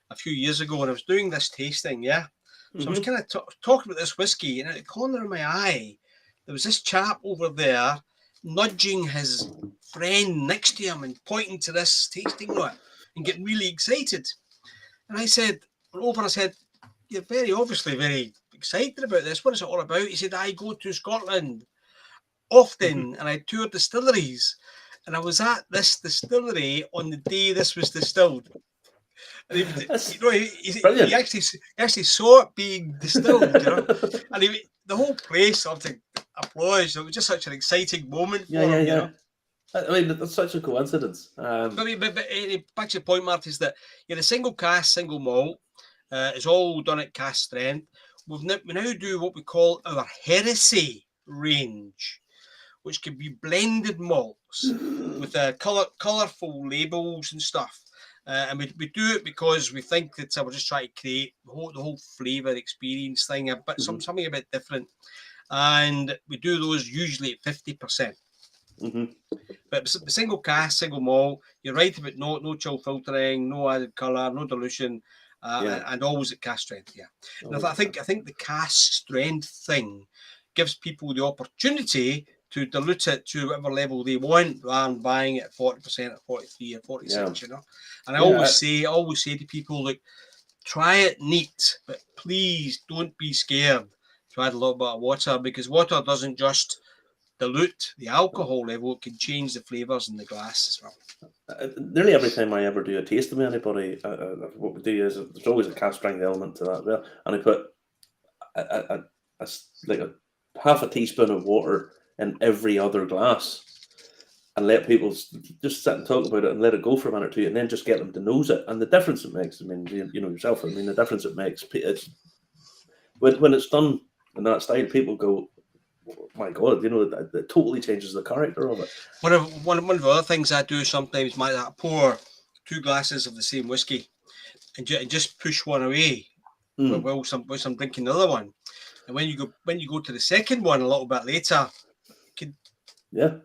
a few years ago and I was doing this tasting, So I was kind of talking about this whiskey, and at the corner of my eye, there was this chap over there nudging his friend next to him and pointing to this tasting note and getting really excited. And I said, you're very obviously very excited about this. What is it all about? He said, I go to Scotland often and I tour distilleries. And I was at this distillery on the day this was distilled. And he actually saw it being distilled, and the whole place sort of applause. It was just such an exciting moment for him. I mean, that's such a coincidence. But back to the point, Mark, is that the single cask, single malt is all done at cask strength. We now do what we call our heresy range, which can be blended malts with colourful labels and stuff. And we do it because we think that we're just trying to create the whole flavour experience thing, but something a bit different. And we do those usually at 50%. But the single cask, single malt, you're right about no chill filtering, no added colour, no dilution, and always at cask strength. And I think the cask strength thing gives people the opportunity to dilute it to whatever level they want, rather than buying it at 40% or 43 or 46, And I always say to people, look, try it neat, but please don't be scared to add a little bit of water, because water doesn't just dilute the alcohol level, it can change the flavours in the glass as well. Nearly every time I ever do a tasting with anybody, what we do is there's always a cask strength element to that, and I put like a half a teaspoon of water in every other glass and let people just sit and talk about it and let it go for a minute or two, and then just get them to nose it. And the difference it makes, I mean, you know yourself, I mean, the difference it makes, it's when it's done in that style, people go, oh my God, it totally changes the character of it. One of the other things I do sometimes, I pour 2 glasses of the same whiskey and just push one away whilst I'm drinking the other one. And when you go to the second one a little bit later, you can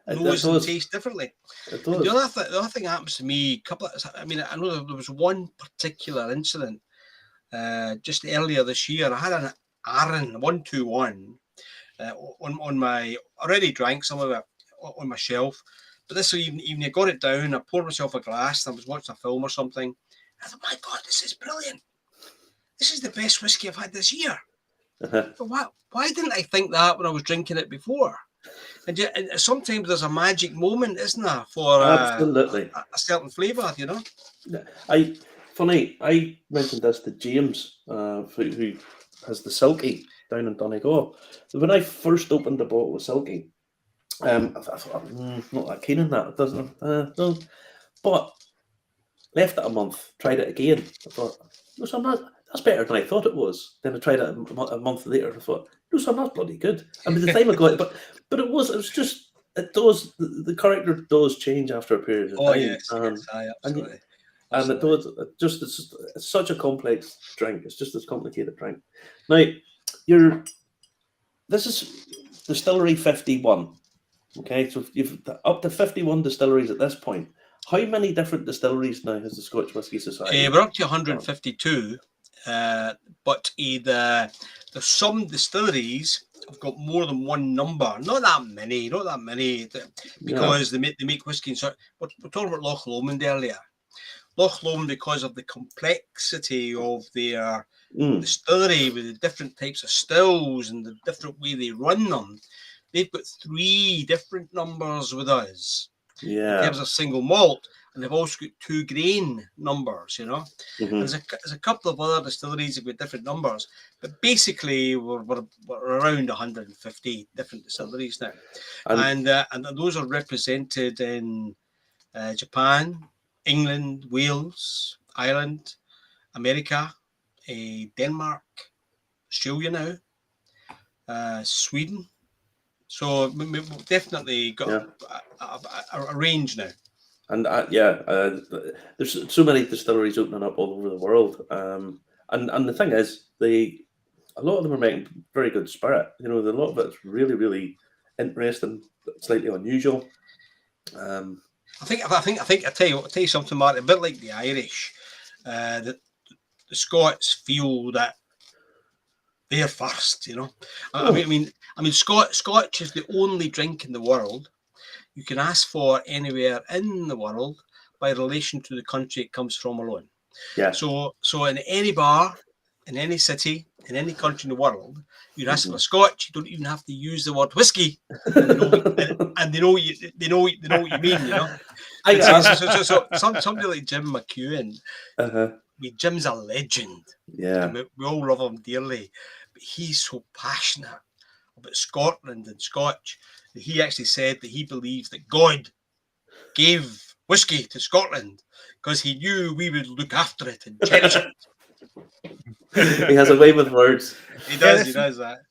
nose and taste differently. The other thing that happens to me, I know there was one particular incident just earlier this year. I had an Arran 121 on my, already drank some of it on my shelf, but this evening I got it down, I poured myself a glass and I was watching a film or something. I thought, my God, this is brilliant. This is the best whiskey I've had this year. But why didn't I think that when I was drinking it before? And sometimes there's a magic moment, isn't there, for absolutely a certain flavour, I mentioned this to James, who has the Silky down in Donegal. So when I first opened the bottle of Silky, I thought, not that keen on that. It doesn't, no. But left it a month, tried it again. I thought, no, so I'm not. That's better than I thought it was. Then I tried it a month later. I thought, no, so I'm not bloody good. And by the time I got it, but it was just, it does, the character does change after a period of time. Yes, aye, absolutely. And it does, it's such a complex drink. It's just this complicated drink. Now, this is Distillery 51. Okay, so you've up to 51 distilleries at this point. How many different distilleries now has the Scotch Whisky Society? We're up to 152, but there's some distilleries have got more than one number. Not that many, because they make whiskey. So we're talking about Loch Lomond earlier. Loch Lomond, because of the complexity of their distillery with the different types of stills and the different way they run them, they've got 3 different numbers with us. In terms of single malt, and they've also got 2 grain numbers, And there's a couple of other distilleries that have got different numbers, but basically we're around 150 different distilleries now, and those are represented in Japan, England, Wales, Ireland, America, Denmark, Australia now, Sweden. So we've definitely got a range now. And there's so many distilleries opening up all over the world. And the thing is, a lot of them are making very good spirit. A lot of it's really, really interesting, slightly unusual. I think I tell you something, Mark. A bit like the Irish, that the Scots feel that they're first. I mean, Scotch is the only drink in the world you can ask for anywhere in the world by relation to the country it comes from alone. Yeah. So in any bar, in any city, in any country in the world, you ask for a Scotch. You don't even have to use the word whiskey, and they know what you mean. So somebody like Jim McCheyne. Jim's a legend. Yeah. We all love him dearly, but he's so passionate about Scotland and Scotch that he actually said that he believes that God gave whiskey to Scotland because he knew we would look after it and cherish it. He has a way with words. He does that.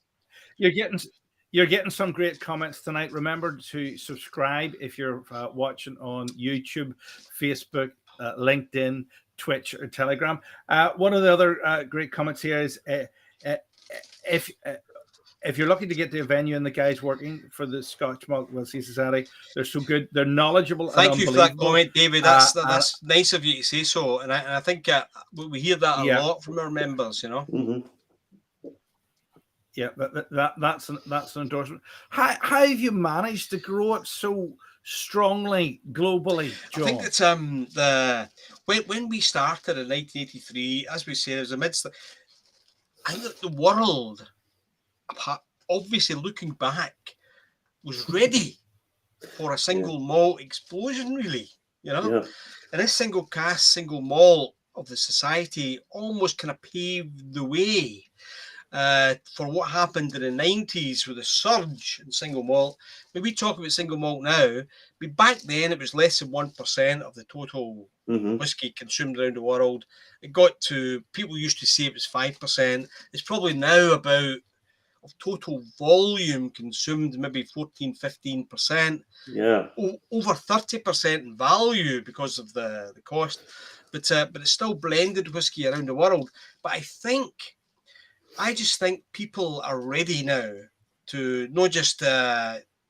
You're getting some great comments tonight. Remember to subscribe if you're watching on YouTube, Facebook, LinkedIn, Twitch, or Telegram. One of the other great comments here is if you're looking to get to a venue and the guys working for the Scotch Malt Whisky Society, they're so good, they're knowledgeable. Thank you for that comment, David. That's nice of you to say so, and I think we hear that a lot from our members. Yeah, that's an endorsement. How have you managed to grow it so strongly globally, John? I think it's when we started in 1983, as we said, it was amidst I think that the world, obviously looking back, was ready for a single malt explosion, really. And this single cask, single malt of the society almost kind of paved the way for what happened in the 90s with a surge in single malt. When we talk about single malt now, back then it was less than 1% of the total whiskey consumed around the world. It got to, people used to say it was 5%. It's probably now about, of total volume consumed, maybe 14-15%. Yeah. Over 30% in value because of the cost. But it's still blended whiskey around the world. But I just think people are ready now to not just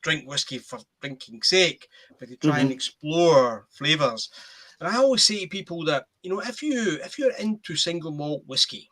drink whiskey for drinking's sake, but to try and explore flavours. And I always say to people that, if you're into single malt whiskey,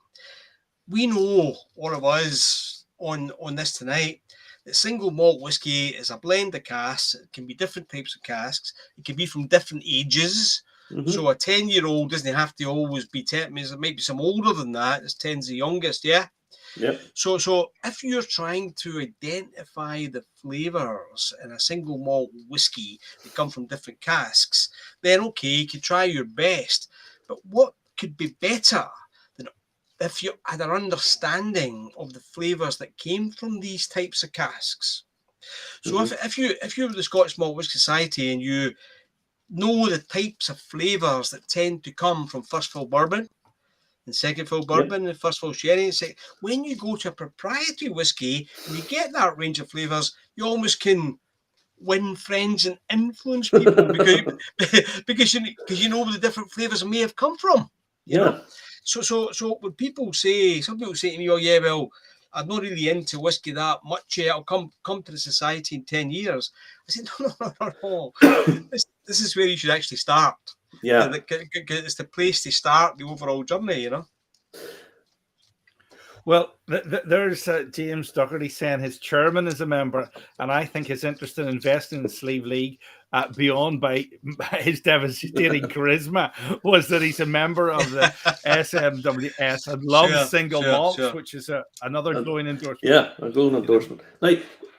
we know, all of us on this tonight, that single malt whiskey is a blend of casks. It can be different types of casks. It can be from different ages. So a 10-year-old doesn't have to always be 10. There might be some older than that. It's 10's the youngest, yeah? Yep. So if you're trying to identify the flavours in a single malt whiskey that come from different casks, then okay, you can try your best. But what could be better than if you had an understanding of the flavours that came from these types of casks. So if you were the Scotch Malt Whisky Society and you know the types of flavours that tend to come from first fill bourbon and second fill bourbon and first fill sherry, when you go to a proprietary whisky and you get that range of flavours, you almost can win friends and influence people because you know where the different flavours may have come from. You know? So when people say, some people say to me, "Oh yeah, well, I'm not really into whiskey that much yet. I'll come to the society in 10 years." I said, no. This is where you should actually start. Yeah. It's the place to start the overall journey, you know. Well, there's James Dougherty saying his chairman is a member, and I think his interest in investing in the Sleeve League, beyond by his devastating charisma, was that he's a member of the SMWS and loves single malts, which is another glowing endorsement. Yeah, a glowing endorsement. Now,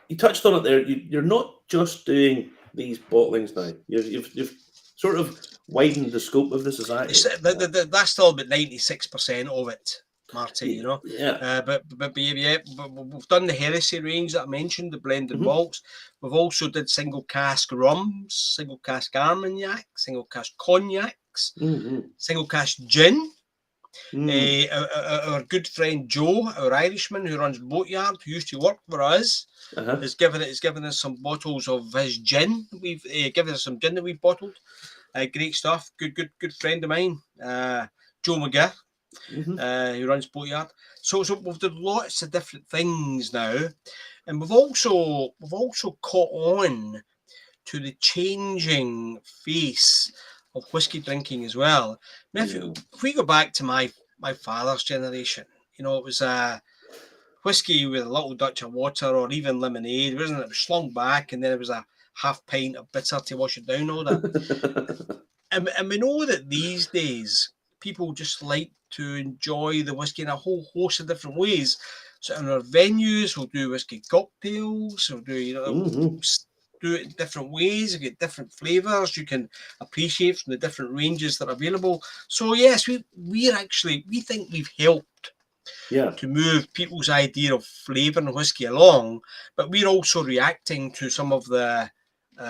you touched on it there. You're not just doing these bottlings now. You've sort of widened the scope of the society. That's still about 96% of it, Marty, you know. Yeah. But we've done the heresy range that I mentioned, the blended malts. We've also did single cask rums, single cask Armagnac, single cask cognacs, single cask gin. Our good friend Joe, our Irishman who runs Boatyard, who used to work for us, has given us some bottles of his gin. We've given us some gin that we've bottled. Great stuff. Good friend of mine, Joe McGill, who runs Boatyard. So we've done lots of different things now, and we've also caught on to the changing face of whiskey drinking as well. Now, if we go back to my father's generation, you know, it was whiskey with a little Dutch of water or even lemonade, wasn't it? It was slung back, and then it was a half pint of bitter to wash it down, all that. and we know that these days people just like to enjoy the whiskey in a whole host of different ways. So in our venues, we'll do whiskey cocktails, we'll do, do it in different ways. You get different flavours you can appreciate from the different ranges that are available. So yes, we think we've helped to move people's idea of flavour and whiskey along, but we're also reacting to some of the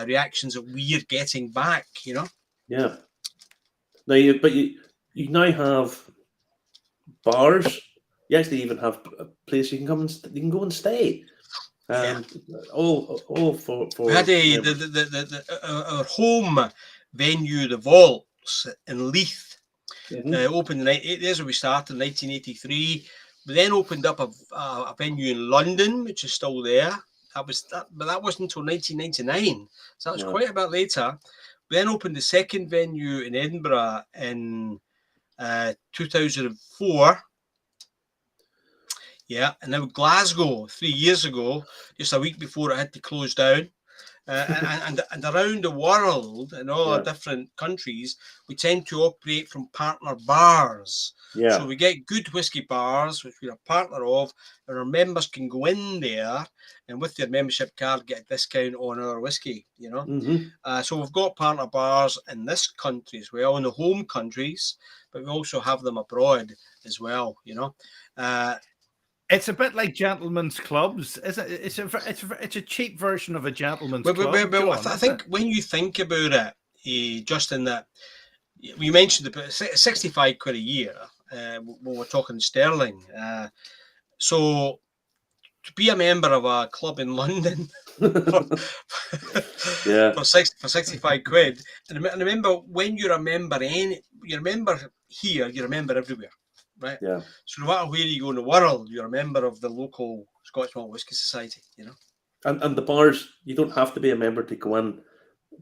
reactions that we're getting back, you know. Yeah. Now, you now have bars. You actually even have a place you can go and stay. All for we had our home venue, the Vaults in Leith, opened 8 years when we started in 1983. We then opened up a venue in London, which is still there. But that wasn't until 1999, so that was quite a bit later. We then opened the second venue in Edinburgh in 2004. Yeah, and now Glasgow 3 years ago, just a week before it had to close down. And around the world, in all our different countries, we tend to operate from partner bars. Yeah. So we get good whiskey bars, which we're a partner of, and our members can go in there and with their membership card get a discount on our whiskey, you know. So we've got partner bars in this country as well, in the home countries, but we also have them abroad as well, you know. It's a bit like gentlemen's clubs, isn't it? It's a cheap version of a gentleman's club. Well, I think when you think about it, Justin, that we mentioned about 65 quid a year when we're talking sterling. So to be a member of a club in London for 65 quid, and remember, when you're a member, you're a member here, you're a member everywhere. Right. Yeah. So no matter where you go in the world, you're a member of the local Scotch Malt Whisky Society, you know. And the bars, you don't have to be a member to go in,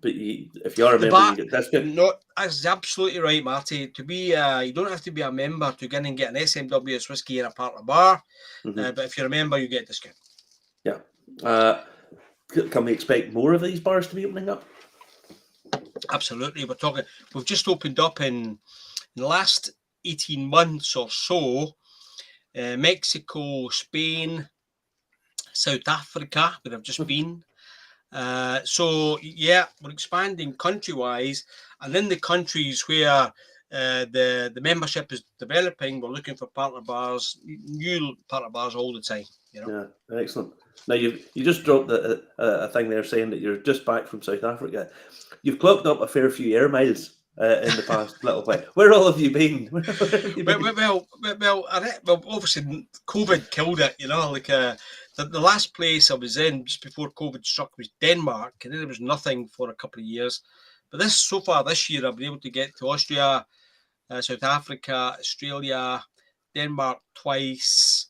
but if you are a member, you get discount. No, that's absolutely right, Marty. To be, you don't have to be a member to go in and get an SMWS whiskey in a partner bar. But if you're a member, you get a discount. Yeah. Can we expect more of these bars to be opening up? Absolutely. We've just opened up in the last 18 months or so, Mexico, Spain, South Africa, where I've just been. So yeah, we're expanding country-wise, and in the countries where the membership is developing. We're looking for partner bars, new partner bars all the time. Yeah, excellent. Now you just dropped a thing there saying that you're just back from South Africa. You've clocked up a fair few air miles in the past little while. Where all have you been? Well, obviously COVID killed it. Like the last place I was in just before COVID struck was Denmark, and then there was nothing for a couple of years. But so far this year, I've been able to get to Austria, South Africa, Australia, Denmark twice,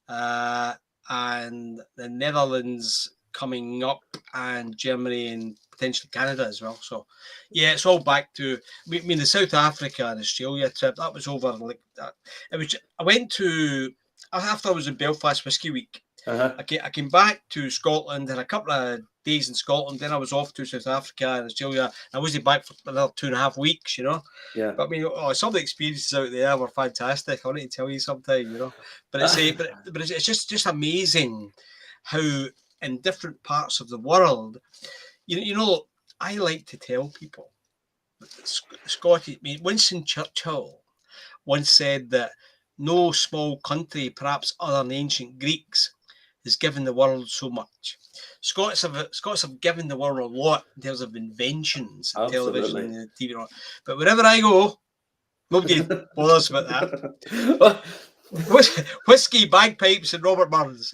and the Netherlands coming up, and Germany and potentially Canada as well. So, yeah, it's all back to. I mean, the South Africa and Australia trip, that was over like that. I went to after I was in Belfast Whisky Week. I came back to Scotland, had a couple of days in Scotland, then I was off to South Africa and Australia. I wasn't back for another 2.5 weeks, Yeah. But I mean, some of the experiences out there were fantastic. I need to tell you sometime, But it's just amazing how in different parts of the world, I like to tell people that Scottish. I mean, Winston Churchill once said that no small country, perhaps other than ancient Greeks, has given the world so much. Scots have given the world a lot in terms of inventions, television, and TV. But wherever I go, nobody bothers about that. Whiskey, bagpipes, and Robert Burns.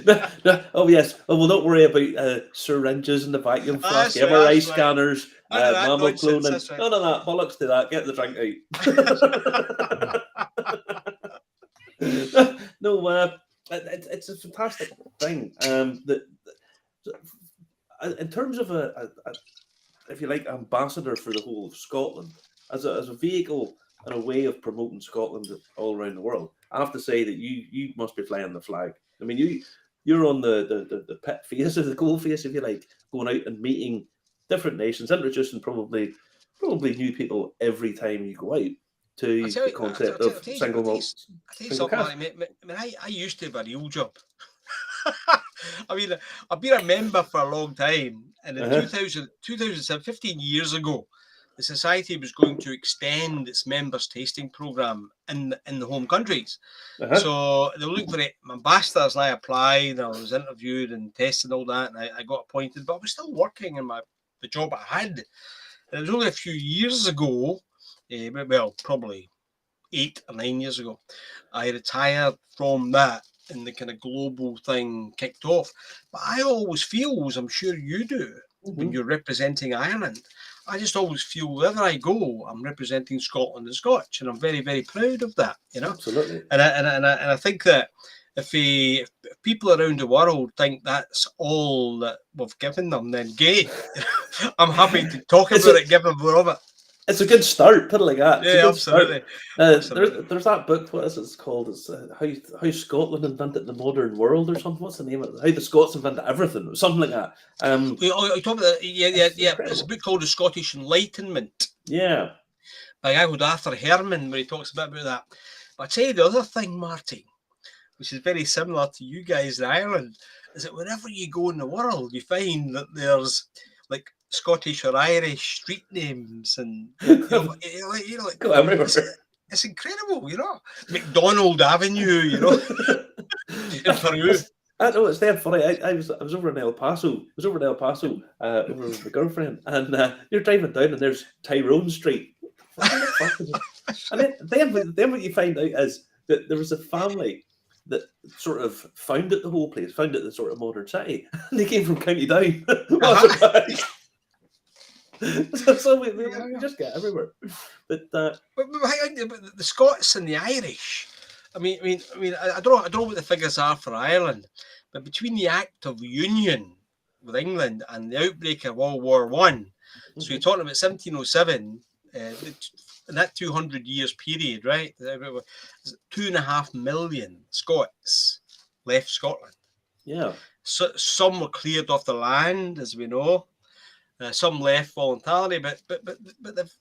No. Oh yes. Oh, well, don't worry about syringes in the vacuum flask, MRI scanners, mammal cloning. Right. None of that. Bollocks to that. Get the drink out. No. It's a fantastic thing. That in terms of if you like, ambassador for the whole of Scotland, as a vehicle and a way of promoting Scotland all around the world, I have to say that you must be flying the flag. I mean, you're on the pit face of the coal face, if you like, going out and meeting different nations, introducing probably new people every time you go out to the concept of single malt. I used to have a real job. I mean, I've been a member for a long time, and in 2007, 15 years ago, the society was going to extend its members' tasting program in the home countries. So they were looking for ambassadors, and I applied, and I was interviewed and tested all that, and I got appointed, but I was still working in the job I had. And it was only a few years ago, probably 8 or 9 years ago, I retired from that, and the kind of global thing kicked off. But I always feel, as I'm sure you do, when you're representing Ireland, I just always feel wherever I go, I'm representing Scotland and Scotch, and I'm very, very proud of that. Absolutely. And I think that if people around the world think that's all that we've given them, then great. I'm happy to talk about it, give them more of it. It's a good start, put it like that. Yeah, absolutely. There's that book. What is it called? It's how Scotland invented the modern world, or something. What's the name of it? How the Scots invented everything, or something like that. You talk about yeah. It's a book called The Scottish Enlightenment. Yeah, by a guy called Arthur Herman, where he talks a bit about that. But I'd say the other thing, Marty, which is very similar to you guys in Ireland, is that wherever you go in the world, you find that there's like Scottish or Irish street names, and it's incredible, McDonald Avenue, in Peru. I know, it's dead funny. I was over in El Paso. Over with my girlfriend, and you're driving down, and there's Tyrone Street. And then what you find out is that there was a family that sort of founded the whole place, founded the sort of modern city, and they came from County Down. So we just get everywhere. But the Scots and the Irish. I mean, I don't know what the figures are for Ireland, but between the Act of Union with England and the outbreak of World War One, so you're talking about 1707, in that 200 years period, right? 2.5 million Scots left Scotland. Yeah. So some were cleared off the land, as we know. Some left voluntarily, but they've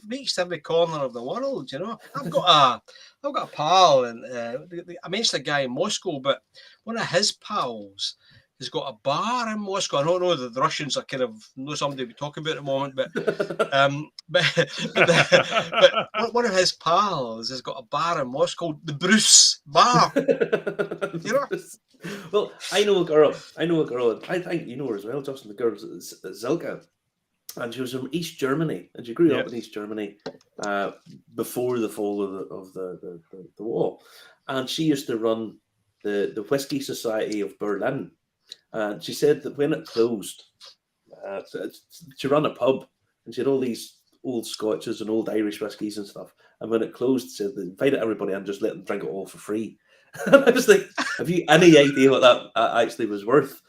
reached every corner of the world. I've got a pal, and I mentioned a guy in Moscow, but one of his pals has got a bar in Moscow. I don't know that the Russians are kind of know somebody we're talking about at the moment, but but one of his pals has got a bar in Moscow, the Bruce Bar. You know? Well, I know a girl. I think you know her as well, Justin. The girl's Zilka, and she was from East Germany, and she grew up in East Germany before the fall of the wall, and she used to run the Whiskey Society of Berlin. And she said that when it closed, she ran a pub, and she had all these old Scotches and old Irish whiskies and stuff. And when it closed, she said they invited everybody and just let them drink it all for free. And I was like, have you any idea what that actually was worth?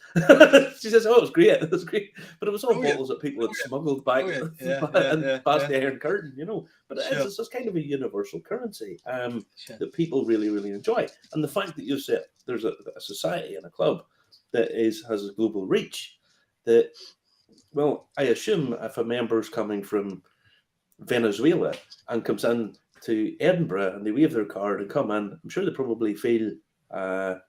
She says, oh, it was great. It was great. But it was all bottles that people had smuggled back and past the Iron Curtain, you know. But it's just kind of a universal currency that people really, really enjoy. And the fact that you said there's a society and a club that has a global reach, that, well, I assume if a member's coming from Venezuela and comes in to Edinburgh and they wave their card and come in, I'm sure they probably feel a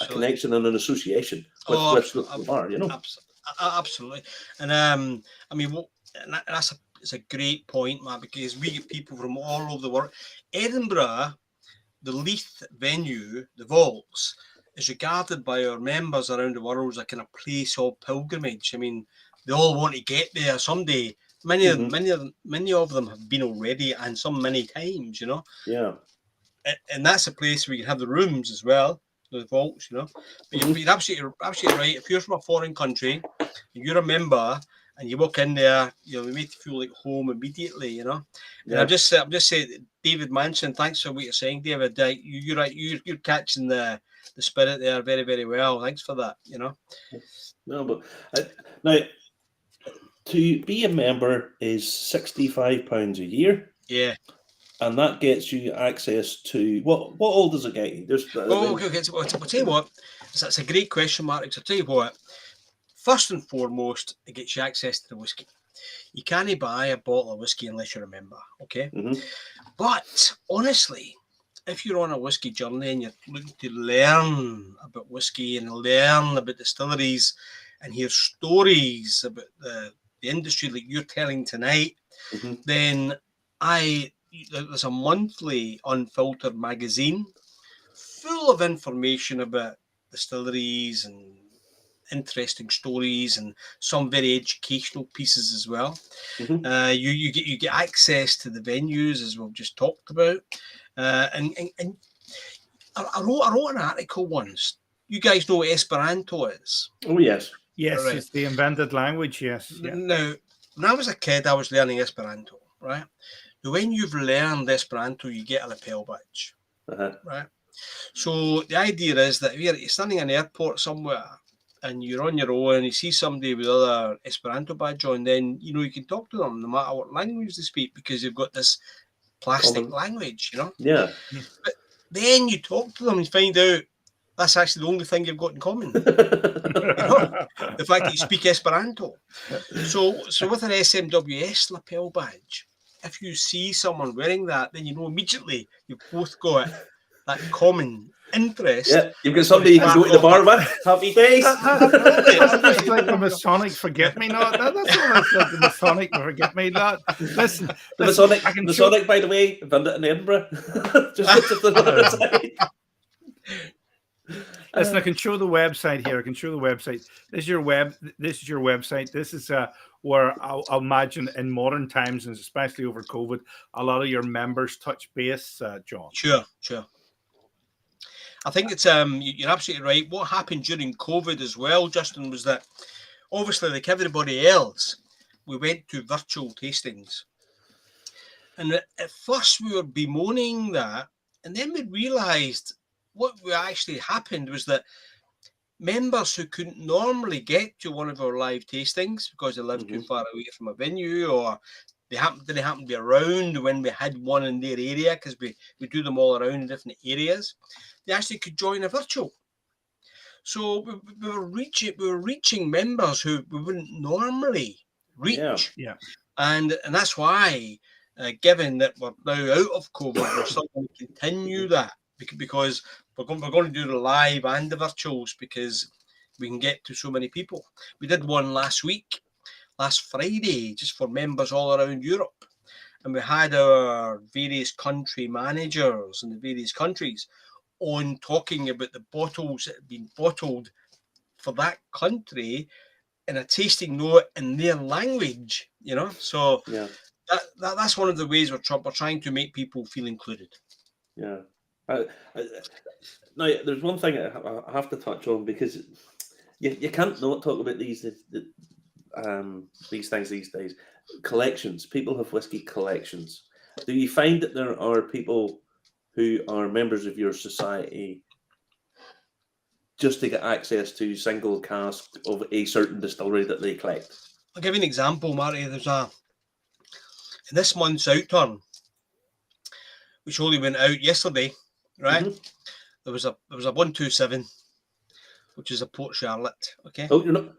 connection and an association with the bar, you know. Absolutely. And I mean, it's a great point, Matt, because we get people from all over the world. Edinburgh, the Leith venue, the Vaults, is regarded by our members around the world as a kind of place of pilgrimage. I mean, they all want to get there someday. Many of them have been already, and some many times, you know. Yeah. And that's a place where you can have the rooms as well, the vaults, you know. But you're absolutely right. If you're from a foreign country and you're a member and you walk in there, you know, we make you feel like home immediately, you know. And I'm just saying, David Manson, thanks for what you're saying, David. You're right. You're catching the spirit there very, very well. Thanks for that, you know. No, but now, to be a member is £65 a year. Yeah. And that gets you access to what all does it get you? Okay. So I'll tell you what. That's a great question, Mark. So I'll tell you what. First and foremost, it gets you access to the whiskey. You can't buy a bottle of whiskey unless you're a member. Okay. But honestly, if you're on a whiskey journey and you're looking to learn about whiskey and learn about distilleries and hear stories about the industry like you're telling tonight, then there's a monthly Unfiltered magazine full of information about distilleries and interesting stories and some very educational pieces as well. You get access to the venues, as we've just talked about. And I wrote an article once. You guys know what Esperanto is? Oh, yes. Yes, right. It's the invented language, yes. Yeah. Now, when I was a kid, I was learning Esperanto, right? Now, when you've learned Esperanto, you get a lapel badge, right? So the idea is that if you're standing in an airport somewhere and you're on your own and you see somebody with other Esperanto badge on, then, you know, you can talk to them no matter what language they speak because you've got this plastic language, you know? Yeah. But then you talk to them and find out that's actually the only thing you've got in common. You know? The fact that you speak Esperanto. So with an SMWS lapel badge, if you see someone wearing that, then you know immediately you've both got that common interest. Yeah, you've got somebody you can go to the bar with. Happy days. That's just like the Masonic forget-me-not. That's almost like the Masonic forget-me-not. Listen, the Masonic, by the way, invented in Edinburgh. Just look at the side. Listen, I can show the website here. I can show the website. This is your website. This is where I'll imagine in modern times, and especially over COVID, a lot of your members touch base, John. Sure. I think it's you're absolutely right. What happened during COVID as well, Justin, was that obviously, like everybody else, we went to virtual tastings. And at first we were bemoaning that, and then we realised what actually happened was that members who couldn't normally get to one of our live tastings because they lived too far away from a venue, or they didn't happen to be around when we had one in their area, because we do them all around in different areas, they actually could join a virtual. So we were reaching members who we wouldn't normally reach. Yeah. And that's why, given that we're now out of COVID, we're still going to continue that, because we're going to do the live and the virtuals because we can get to so many people. We did one last Friday, just for members all around Europe. And we had our various country managers in the various countries on talking about the bottles that have been bottled for that country in a tasting note in their language, So that's one of the ways we're trying to make people feel included. Yeah. Now, there's one thing I have to touch on, because you can't not talk about these things these days. Collections. People have whiskey collections. Do you find that there are people who are members of your society just to get access to single cask of a certain distillery that they collect? I'll give you an example, Marty. There's in this month's outturn, which only went out yesterday, right? Mm-hmm. There was a 127, which is a Port Charlotte. Okay. Oh, you're not.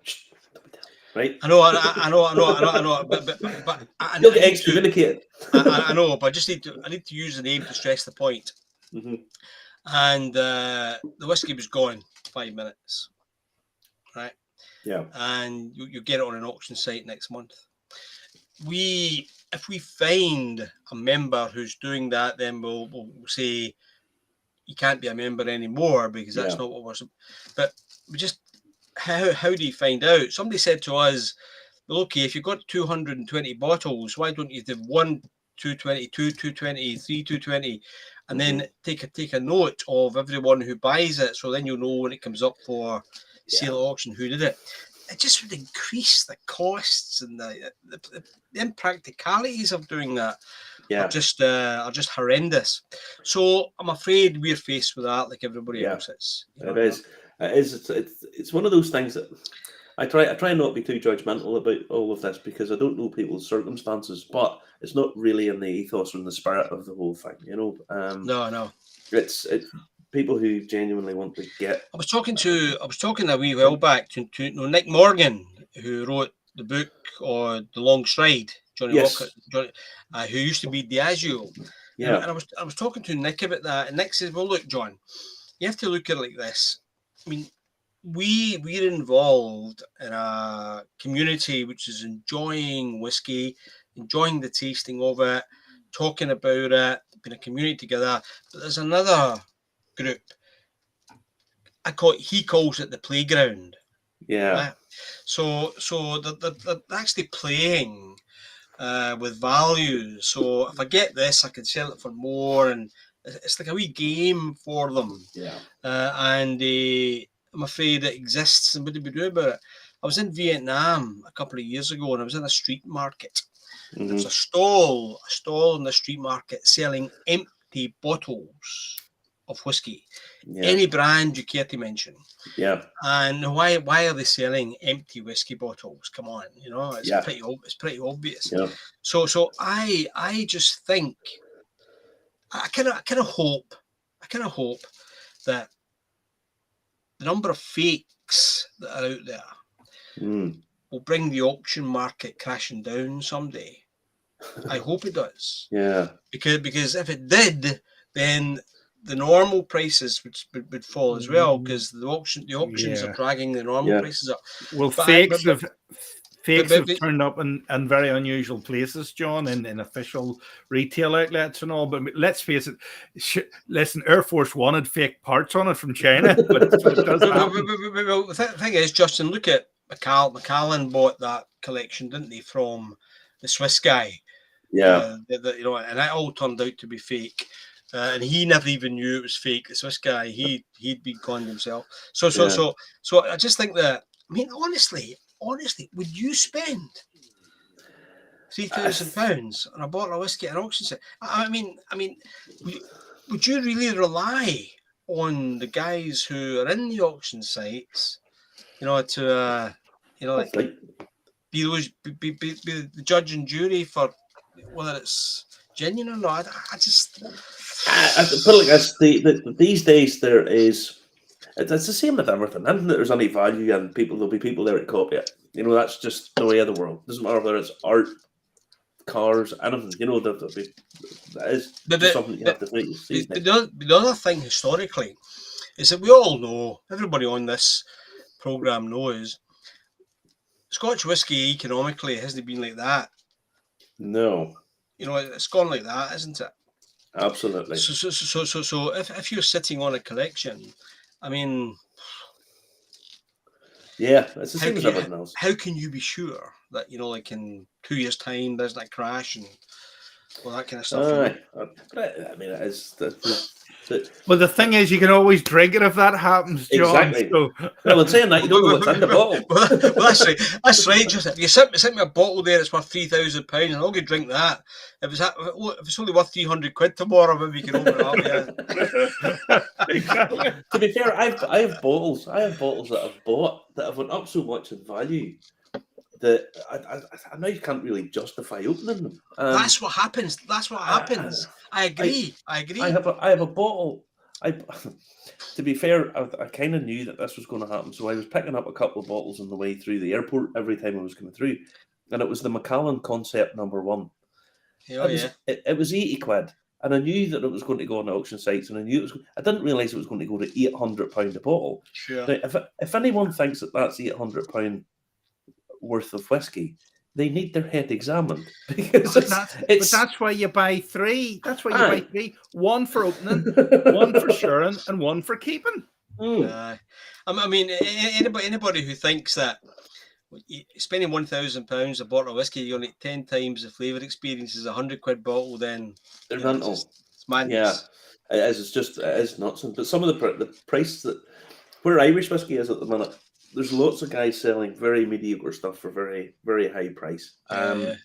Right. I know. But you'll get excommunicated. I know, but I need to use the name to stress the point. Mm-hmm. And the whiskey was gone 5 minutes, right? Yeah. And you get it on an auction site next month. If we find a member who's doing that, then we'll say you can't be a member anymore, because that's not what we're. But we just. How do you find out? Somebody said to us, well, okay, if you've got 220 bottles, why don't you do 1 220, 2 220, 3 220, and then take a note of everyone who buys it, so then you'll know when it comes up for sale at auction who did it. It just would increase the costs and the impracticalities of doing that. Are just horrendous. So I'm afraid we're faced with that, like everybody else is. It is. It's one of those things that I try not to be too judgmental about all of this, because I don't know people's circumstances, but it's not really in the ethos or in the spirit of the whole thing, No. It's people who genuinely want to get. I was talking a wee while back to Nick Morgan, who wrote the book or The Long Stride, Johnny Walker, who used to be Diageo. Yeah. And I was talking to Nick about that, and Nick says, well, look, John, you have to look at it like this. I mean, we're involved in a community which is enjoying whiskey, enjoying the tasting of it, talking about it, being a community together. But there's another group. He calls it the playground. Yeah. Right? So they're actually playing with values. So if I get this, I can sell it for more, and it's like a wee game for them. Yeah. And I'm afraid it exists, and what do we do about it? I was in Vietnam a couple of years ago, and I was in a street market. Mm-hmm. There was a stall in the street market selling empty bottles of whiskey. Yeah. Any brand you care to mention. Yeah. And why are they selling empty whiskey bottles? Come on, it's pretty obvious. Yeah. So I just think I kind of hope that the number of fakes that are out there will bring the auction market crashing down someday. I hope it does. Yeah. Because if it did, then the normal prices would fall as well, because the auctions are dragging the normal prices up. Well, fakes have turned up in very unusual places, John, in official retail outlets and all. But let's face it, listen, Air Force One had fake parts on it from China. But so it does happen. Well, the thing is, Justin, look at McCallum bought that collection, didn't they, from the Swiss guy? Yeah. And that all turned out to be fake. And he never even knew it was fake. The Swiss guy, he'd been conned himself. So I just think that, I mean, honestly, would you spend £3,000 on a bottle of whiskey at an auction site? I mean, would you really rely on the guys who are in the auction sites, to be the judge and jury for whether it's genuine or not? I just put it like this: these days it's the same with everything. Anything that there's any value and there'll be people there to copy it. That's just the way of the world. It doesn't matter whether it's art, cars, anything. That is something you have to face. The other thing historically is that we all know, everybody on this programme knows, Scotch whisky economically hasn't been like that. No, You know, it's gone like that, isn't it? absolutely. So if you're sitting on a collection, I mean, Yeah, it's the how same as can, everything else. how can you be sure that, you know, like in 2 years' time, there's that crash and all that kind of stuff? You know? But I mean, it's Well, the thing is, you can always drink it if that happens, John. exactly. So, Well, in saying that, you don't know what's in the bottle. Well, that's right. That's right. Just if you sent me a bottle there, it's worth £3,000, and I'll go drink that. If it's only worth £300 tomorrow, maybe you can open it up. Yeah. exactly. To be fair, I have bottles that I've bought that have went up so much in value that I know you can't really justify opening them. That's what happens. That's what happens. I agree. I have a bottle. To be fair, I kind of knew that this was going to happen, so I was picking up a couple of bottles on the way through the airport every time I was coming through, and it was the Macallan Concept #1. It was £80, and I knew that it was going to go on the auction sites, and I knew I didn't realise it was going to go to £800 a bottle. Sure. Now, if anyone thinks that that's £800 worth of whiskey, they need their head examined, because but that's why you buy three. That's why you buy three: one for opening, one for sharing, and one for keeping. I mean, anybody who thinks that spending £1,000 a bottle of whiskey, you're only 10 times the flavour experience is £100 bottle, then they're mental. It's madness. Yeah, it is nuts. But some of the price that where Irish whiskey is at the minute, there's lots of guys selling very mediocre stuff for very, very high price. There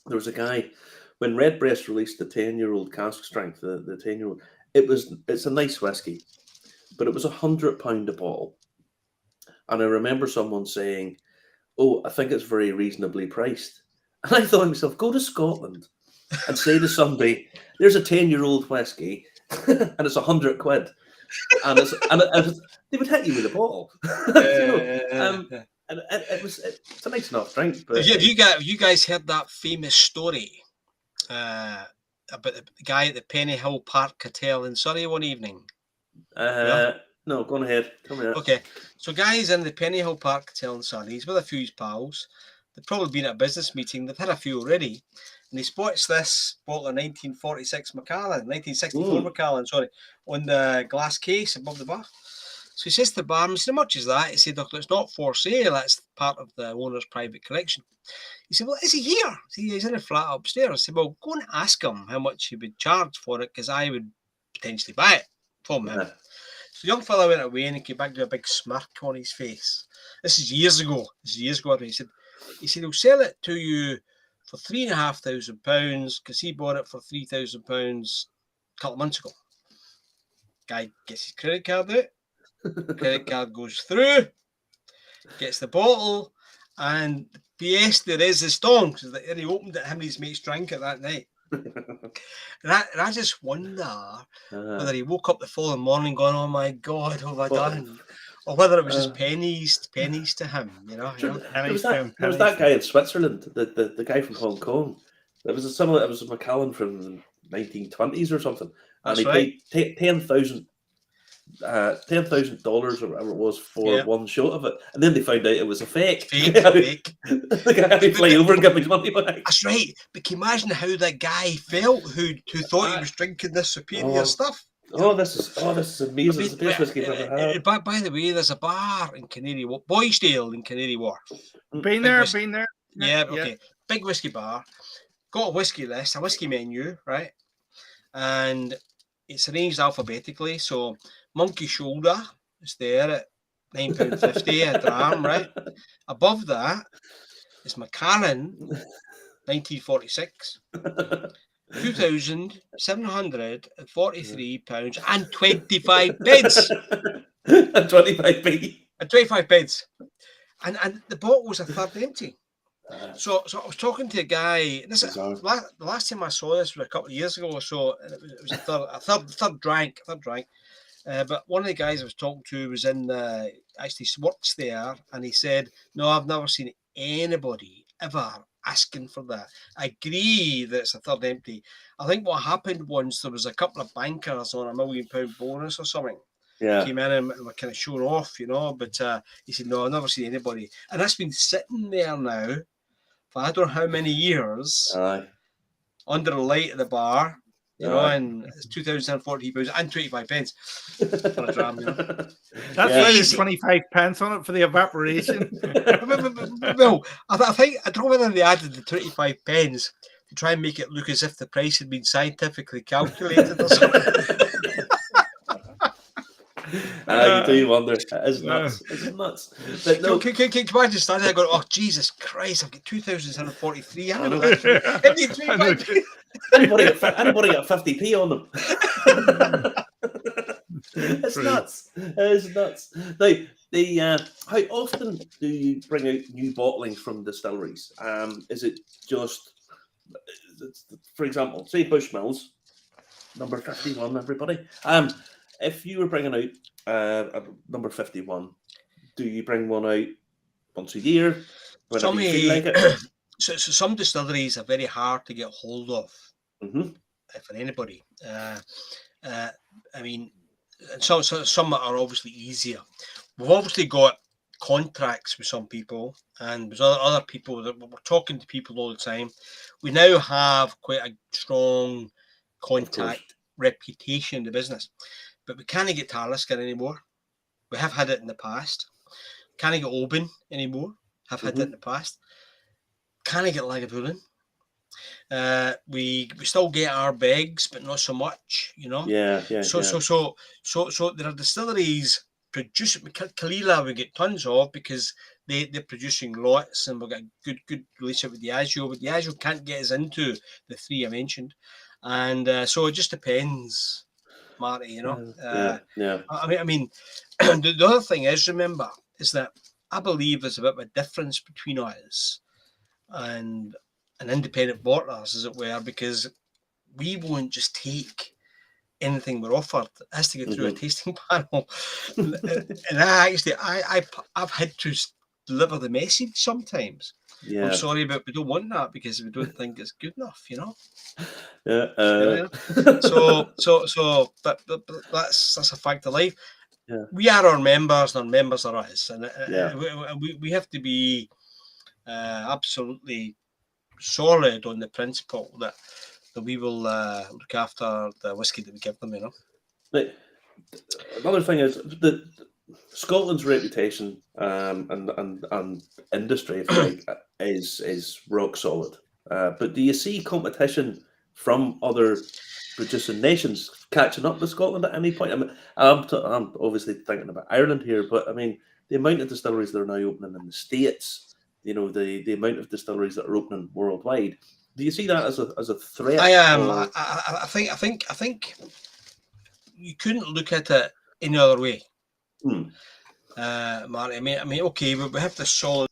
was a guy when Redbreast released the 10-year-old cask strength, the 10-year-old. It's a nice whiskey, but it was £100 a bottle. And I remember someone saying, "Oh, I think it's very reasonably priced." And I thought to myself, go to Scotland and say to somebody, "There's a 10-year-old whiskey, and it's £100." And they would hit you with a bottle. And it's a nice enough drink. But have you guys heard that famous story about the guy at the Pennyhill Park Hotel in Surrey one evening? No, go on ahead. Tell me that. Okay, so guys in the Pennyhill Park Hotel in Surrey, he's with a few of his pals. They've probably been at a business meeting. They've had a few already. And he spots this bottle of 1946 Macallan, 1964 Macallan, sorry, on the glass case above the bar. So he says to the barman, he said, "How much is that?" He said, "Look, it's not for sale. That's part of the owner's private collection." He said, "Well, is he here?" He's in a flat upstairs. I said, "Well, go and ask him how much he would charge for it, because I would potentially buy it from him." So the young fella went away and he came back with a big smirk on his face. This is years ago. He said, "He'll sell it to you for £3,500 because he bought it for £3,000 a couple of months ago." Guy gets his credit card out. Credit card goes through, gets the bottle, and the pièce there is the stonks. And he opened it, him and his mates drank it that night. And I just wonder whether he woke up the following morning going, "Oh my God, what have I done?" Or whether it was just pennies to him, you know. There was that guy in Switzerland, the guy from Hong Kong. It was a Macallan from the 1920s or something, and he paid $10,000 or whatever it was for one shot of it, and then they found out it was a fake. Fake. The guy had to fly over and give his money back. That's right. But can you imagine how that guy felt who thought he was drinking this superior stuff? This is amazing. It's the best whiskey I've ever had. By the way, there's a bar in Canary Wharf, Boysdale in Canary Wharf. Been there. Yeah, okay. Big whiskey bar. Got a whiskey list, a whiskey menu, right? And it's arranged alphabetically. So Monkey Shoulder is there at £9.50 a dram, right? Above that is Macallan, 1946. £2,743 and 25 pence. And 25p. And 25 pence. And the bottle was a third empty. So I was talking to a guy. The last time I saw this was a couple of years ago or so. And it was a third drank. But one of the guys I was talking to was actually works there, and he said, "No, I've never seen anybody ever asking for that. I agree that it's a third empty. I think what happened once, there was a couple of bankers on £1 million bonus or something, Yeah. came in and were kind of showing off, But he said, no, I've never seen anybody. And that's been sitting there now for I don't know how many years Aye. under the light of the bar, Aye. and it's £2,040 and 25 pence for a dram, That's Yeah. why there's 25 pence on it for the evaporation. Well, I think, I don't know whether they added the 25 pence to try and make it look as if the price had been scientifically calculated or something. You do wonder. It is nuts. It's nuts. But no, Can you imagine standing there going, oh, Jesus Christ, I've got 2,743. I know I know. anybody got 50p on them? It's True. nuts. It's nuts. Now, how often do you bring out new bottlings from distilleries? Is it just, for example, say Bushmills, number 51, everybody. If you were bringing out number 51, do you bring one out once a year? Whenever you feel like it? So some distilleries are very hard to get hold of for anybody. I mean, some are obviously easier. We've obviously got contracts with some people, and there's other people that we're talking to people all the time. We now have quite a strong contact reputation in the business, but we can't get Talisker anymore. We have had it in the past. Can't get Oban anymore. Have had it in the past. Can't get Lagavulin. We still get our begs, but not so much, Yeah. So there are distilleries producing. Kalila we get tons of because they're producing lots, and we've got a good relationship with Diageo. But Diageo can't get us into the three I mentioned, and so it just depends, Marty. Yeah. I mean, the other thing is, remember, is that I believe there's a bit of a difference between us and an independent bottlers, as it were, because we won't just take anything we're offered. It has to go through a tasting panel. And I've had to deliver the message sometimes. Yeah. I'm sorry, but we don't want that because we don't think it's good enough, Yeah. So but that's a fact of life. Yeah. We are our members, and our members are us, and Yeah. we have to be absolutely solid on the principle that we will look after the whiskey that we give them. But another thing is that Scotland's reputation and industry, if you like, is rock solid. But do you see competition from other producing nations catching up with Scotland at any point? I mean, I'm obviously thinking about Ireland here, but I mean, the amount of distilleries that are now opening in the States, the amount of distilleries that are opening worldwide. Do you see that as a threat? I am. I think you couldn't look at it any other way. Marty, I mean, okay, but we have this solid.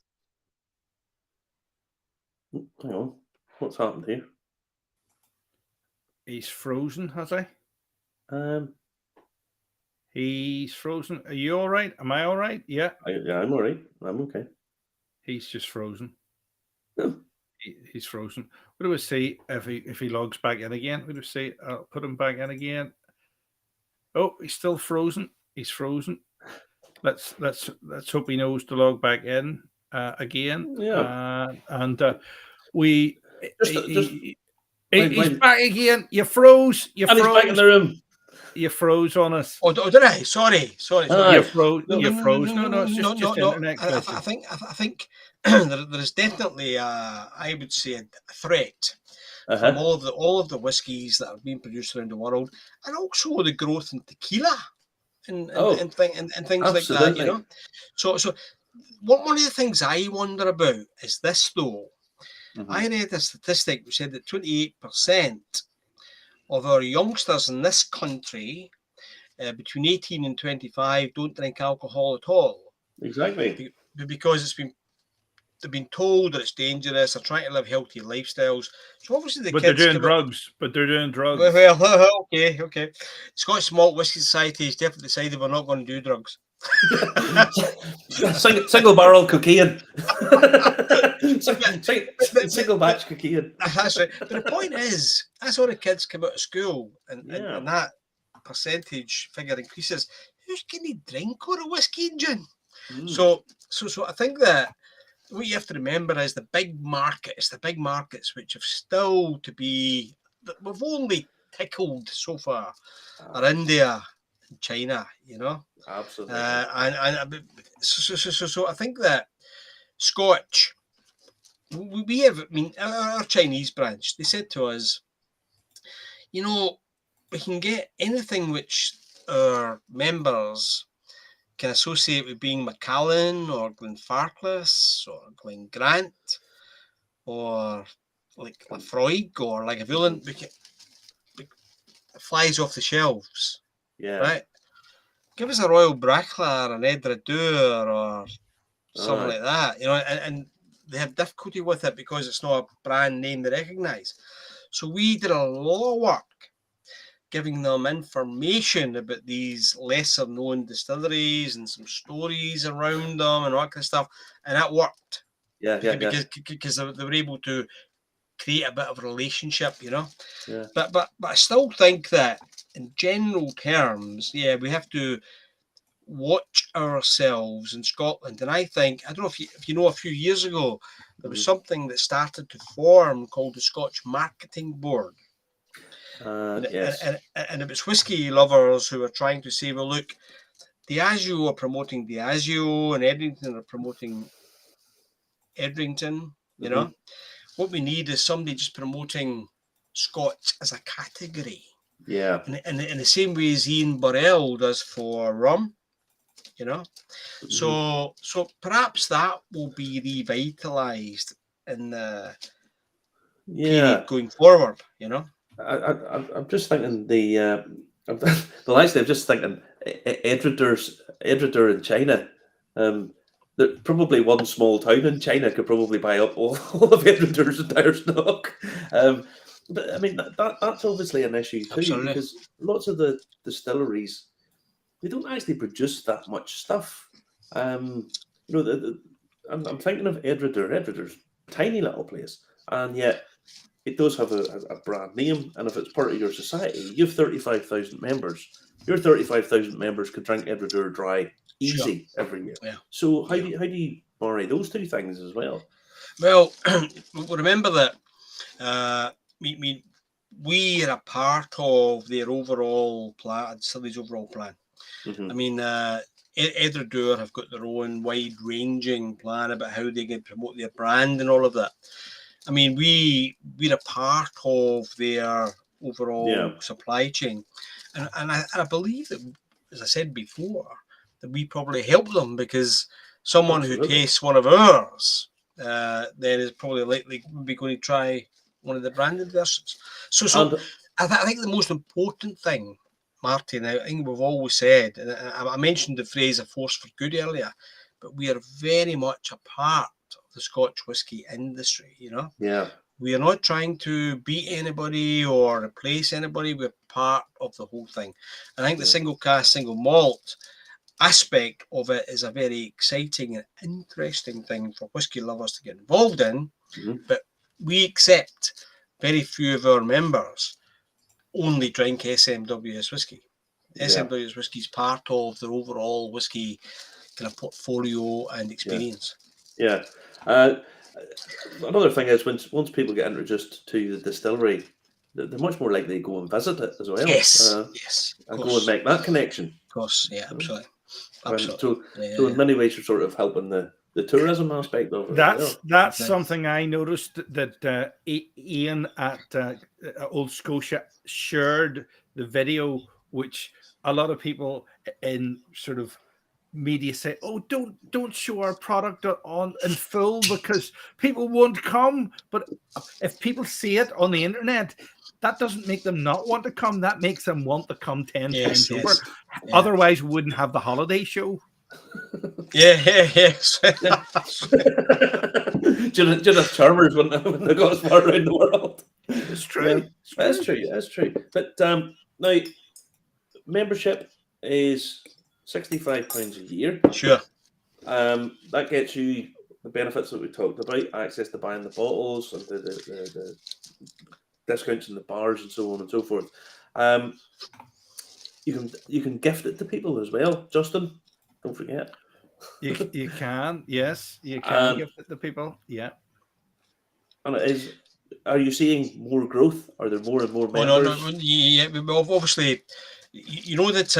Hang on, what's happened here? He's frozen, has he? He's frozen. Are you all right? Am I all right? Yeah. I'm all right. I'm okay. He's just frozen. Oh. He's frozen. What do we say if he logs back in again? What do we say? I'll put him back in again. Oh, he's still frozen. He's frozen. Let's hope he knows to log back in again. Yeah. He's back again. You froze. And he's back in the room. You froze on us. Oh, did I? Sorry. You froze. You froze. No, it's just internet. I think there is definitely, I would say, a threat from all of the whiskies that have been produced around the world, and also the growth in tequila and things absolutely. like that. So one of the things I wonder about is this, though. I read a statistic which said that 28% of our youngsters in this country between 18 and 25 don't drink alcohol at all. Exactly. Because they've been told that it's dangerous. They're trying to live healthy lifestyles. So obviously they're doing drugs. But they're doing drugs. Well, okay. Scotch Malt Whisky Society has definitely decided we're not going to do drugs. Single barrel cocaine. Single batch cocaine. That's right. But the point is, as all the kids come out of school and that percentage figure increases, who's going to drink all the whiskey and gin? Mm. So I think that what you have to remember is the big markets which have still to be, that we've only tickled so far, are India and China, you know. Absolutely. So I think that Scotch, we have, I mean, our Chinese branch, they said to us, you know, we can get anything which our members can associate with being Macallan or Glenfarclas or Glengrant or like Lafroig or like a Villain, it flies off the shelves. Yeah. Right? Give us a Royal Braclar, an Edradour or something like that, you know, and they have difficulty with it because it's not a brand name they recognise. So we did a lot of work giving them information about these lesser known distilleries and some stories around them and all that kind of stuff, and that worked. Because they were able to create a bit of a relationship, you know. Yeah. But I still think that in general terms, yeah, we have to watch ourselves in Scotland. And I think, I don't know if you know, a few years ago there was something that started to form called the Scotch Marketing Board. Yes. And it was whiskey lovers who were trying to say, well, look, Diageo are promoting Diageo and Edrington are promoting Edrington, you know. What we need is somebody just promoting Scotch as a category. Yeah. And in the same way as Ian Burrell does for rum, you know. So perhaps that will be revitalised in the period going forward, you know. I'm just thinking well, actually, I'm just thinking Edradour in China. Probably one small town in China could probably buy up all of Edradour's entire stock. But I mean, that's obviously an issue too. Absolutely. Because lots of the distilleries, they don't actually produce that much stuff. You know, I'm thinking of Edradour. Edradour's a tiny little place, and yet it does have a brand name, and if it's part of your society, you have 35,000 members. Your 35,000 members could drink Edradour dry easy every year. Yeah. So how do you marry those two things as well? Well, remember that we are a part of their overall plan, Distilleries' overall plan. I mean, Edradour have got their own wide-ranging plan about how they can promote their brand and all of that. I mean, we're a part of their overall supply chain, and I believe that, as I said before, that we probably help them, because someone who tastes one of ours then is probably likely be going to try one of the branded versions. So I think the most important thing, Martin, I think we've always said, and I mentioned the phrase "a force for good" earlier, but we are very much a part of the Scotch whisky industry, you know. Yeah. We are not trying to beat anybody or replace anybody. We're part of the whole thing. And I think the single cask, single malt aspect of it is a very exciting and interesting thing for whisky lovers to get involved in. But we accept very few of our members only drink SMWS whisky. SMWS whisky is part of their overall whisky kind of portfolio and experience. Yeah. Another thing is, once people get introduced to the distillery, they're much more likely to go and visit it as well. Yes. And go and make that connection. Of course, yeah, absolutely. So in many ways, you're sort of helping the tourism aspect of it. That's something I noticed, that Ian at Old Scotia shared the video, which a lot of people in sort of media say, "Oh, don't show our product on in full because people won't come." But if people see it on the internet, that doesn't make them not want to come. That makes them want to come 10 times over. Otherwise, we wouldn't have the holiday show. Yes. Judith Chalmers wouldn't have got as far around the world. It's true. That's true. But now, membership is £65 a year. Sure. That gets you the benefits that we talked about: access to buying the bottles and the discounts in the bars and so on and so forth. you can gift it to people as well, Justin. Don't forget. You can, yes, you can And give it to people. Yeah. and it is. Are you seeing more growth? Are there more and more Oh no, members? yeah, obviously, you know that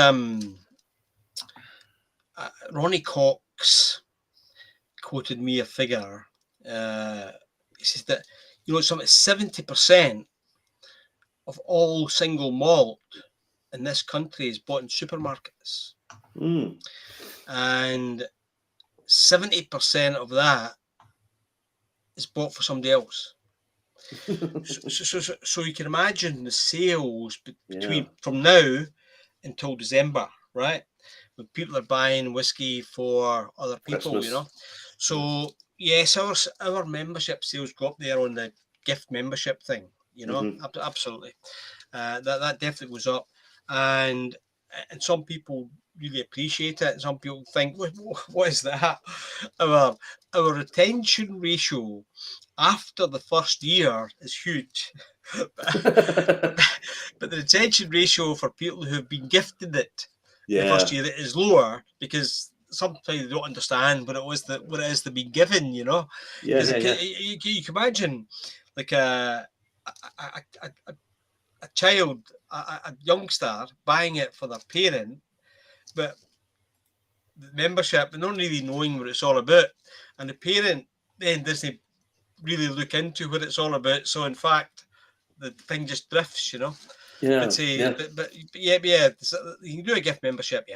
Ronnie Cox quoted me a figure. He says that some 70% of all single malt in this country is bought in supermarkets, and 70% of that is bought for somebody else. So you can imagine the sales between from now until December, right? When people are buying whiskey for other people, Christmas. So yes, our membership sales go up there on the gift membership thing, absolutely. That definitely goes up, and some people really appreciate it, and some people think, what is that? Our retention ratio after the first year is huge, but the retention ratio for people who have been gifted it the first year is lower, because sometimes they don't understand what it is they've been given, You can imagine like a child, a youngster buying it for their parent, but the membership, and not really knowing what it's all about, and the parent then doesn't really look into what it's all about. So in fact, the thing just drifts, But you can do a gift membership,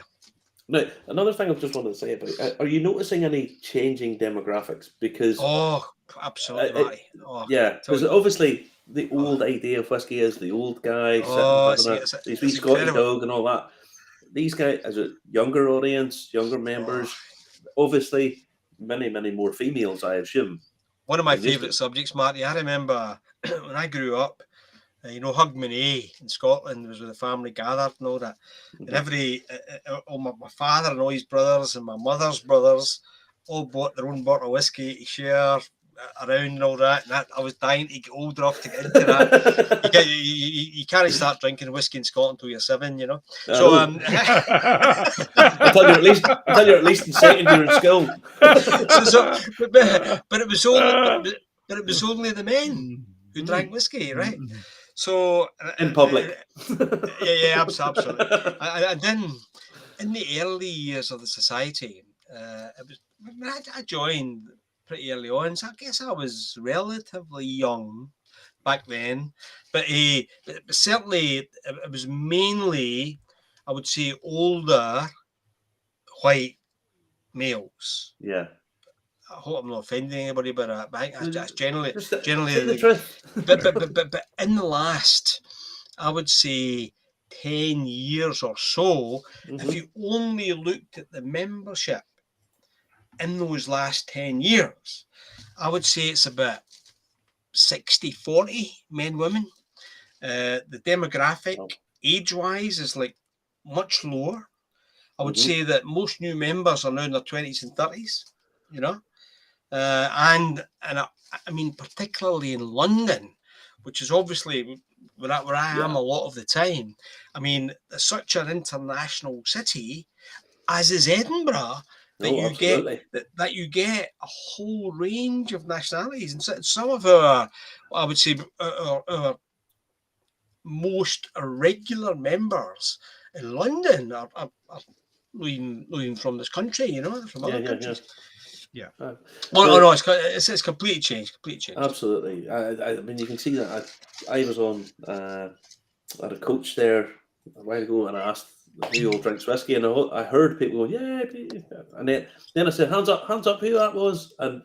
Now, another thing I just wanted to say about, are you noticing any changing demographics? Because absolutely, because obviously the old idea of whiskey is the old guy sitting having these wee Scottish dog and all that. These guys, as a younger audience, younger members, obviously many more females, I assume. One of my favourite subjects, Marty. I remember when I grew up, Hogmanay in Scotland was where the family gathered and all that. And my father and all his brothers and my mother's brothers all bought their own bottle of whiskey to share around and all that. And I was dying to get old enough to get into that. You can't start drinking whiskey in Scotland until you're 7, So until you're at least in second year in school. But it was only the men who drank whiskey, right? So in public, absolutely. And then in the early years of the society, I joined pretty early on, so I guess I was relatively young back then. But certainly it was mainly, I would say, older white males. Yeah. I hope I'm not offending anybody, but I think that's generally the truth. But in the last, I would say, 10 years or so, if you only looked at the membership in those last 10 years, I would say it's about 60-40 men, women. The demographic, age-wise, is like much lower. I would say that most new members are now in their 20s and 30s, and I mean, particularly in London, which is obviously where I am a lot of the time. I mean, it's such an international city, as is Edinburgh, that you get a whole range of nationalities, and some of our, I would say, our most regular members in London are leaving from this country, from other countries. Yeah. No, it's completely changed. Absolutely. I mean, you can see that. I was on at a coach there a while ago, and I asked who all drinks whiskey, and I heard people go, yeah, and then I said, hands up, who that was, and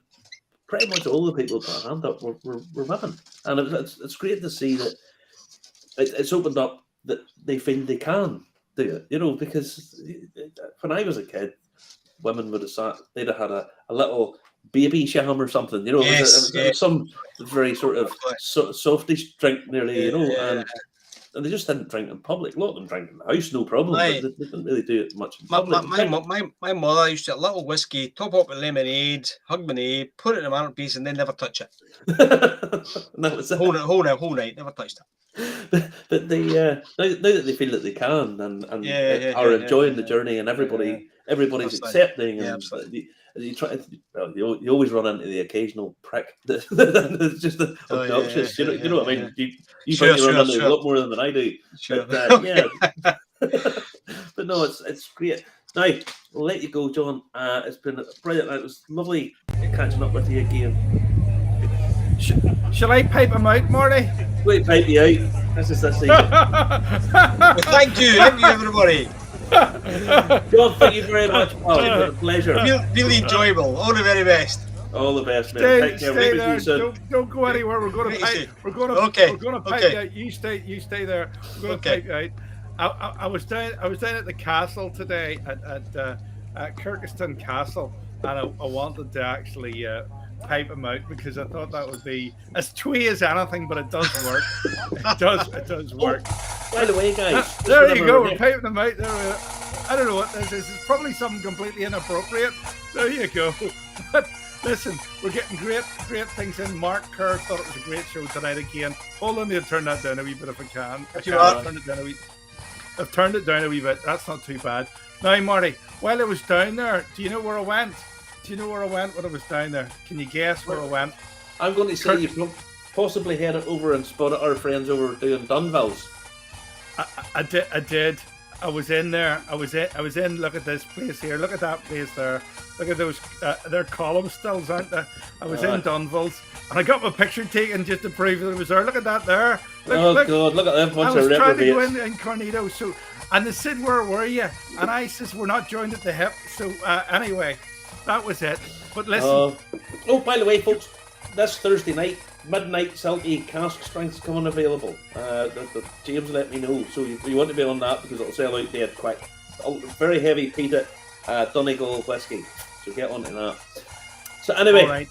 pretty much all the people put a hand up were women, and it's great to see that it's opened up that they feel they can do it, because when I was a kid, women would have sat, they'd have had a little baby sham or something, it was some very sort of softish drink nearly, and they just didn't drink in public. A lot of them drank in the house, no problem, but they didn't really do it much in public. My mother used to get a little whiskey, top up with lemonade, Hogmanay, put it in a mantelpiece, and then never touch it. And that was it. Whole night, never touched it. but they now that they feel that they can and are enjoying the journey, and everybody's That's right. accepting, Yeah, and absolutely. you try. Well, you always run into the occasional prick that's just obnoxious. You know what I mean? You Sure, probably run into sure. a lot more than I do. Sure. But Okay. yeah, but no, it's great. Now I'll let you go, John. It's been brilliant. It was lovely catching up with you again. Shall I pipe him out, Marty? Wait, pipe you out. This is this evening. Well, thank you, everybody. John, thank you very much. Oh, it's been a pleasure. Really enjoyable. All the very best. All the best, man. Stay Take care. there. Don't go anywhere. We're going to pipe. We're going to pipe you out. You stay there. We're going to pipe you out. I was down at the castle today at Kirkeston Castle, and I wanted to actually pipe him out because I thought that would be as twee as anything, but it does work. It does work. By the way, guys, there you go. We're piping them out. I don't know what this is. It's probably something completely inappropriate. There you go. But listen, we're getting great things in. Mark Kerr thought it was a great show tonight again. Hold on, I'll turn that down a wee bit if I can. I've turned it down a wee bit. That's not too bad. Now, Marty, while I was down there, do you know where I went? Do you know where I went when I was down there? Can you guess where I went? I'm going to say you possibly headed over and spotted our friends over doing Dunvilles. I did. I was in there. I was in. Look at this place here. Look at that place there. Look at those. They're column stills, aren't they? I was in Dunvilles, and I got my picture taken just to prove that it was there. Look at that there. Look, God! Look at that bunch of reprobates. I was trying to go in incognito. So, and they said, "Where were you?" And I says, "We're not joined at the hip." So anyway, that was it. But listen. By the way, folks, this Thursday night, midnight Silky cask strengths coming available. James let me know, so you want to be on that because it'll sell out dead quick. Very heavy peated Donegal whiskey, so get on to that. So anyway, all right.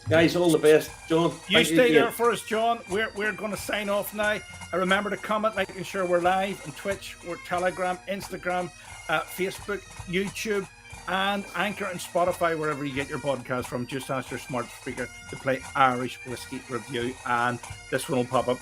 Guys, all the best. John, you stay there for us, John. We're going to sign off now. Remember to comment, making sure we're live on Twitch, or Telegram, Instagram, Facebook, YouTube, and Anchor and Spotify, wherever you get your podcast from. Just ask your smart speaker to play Irish Whiskey Review, and this one will pop up.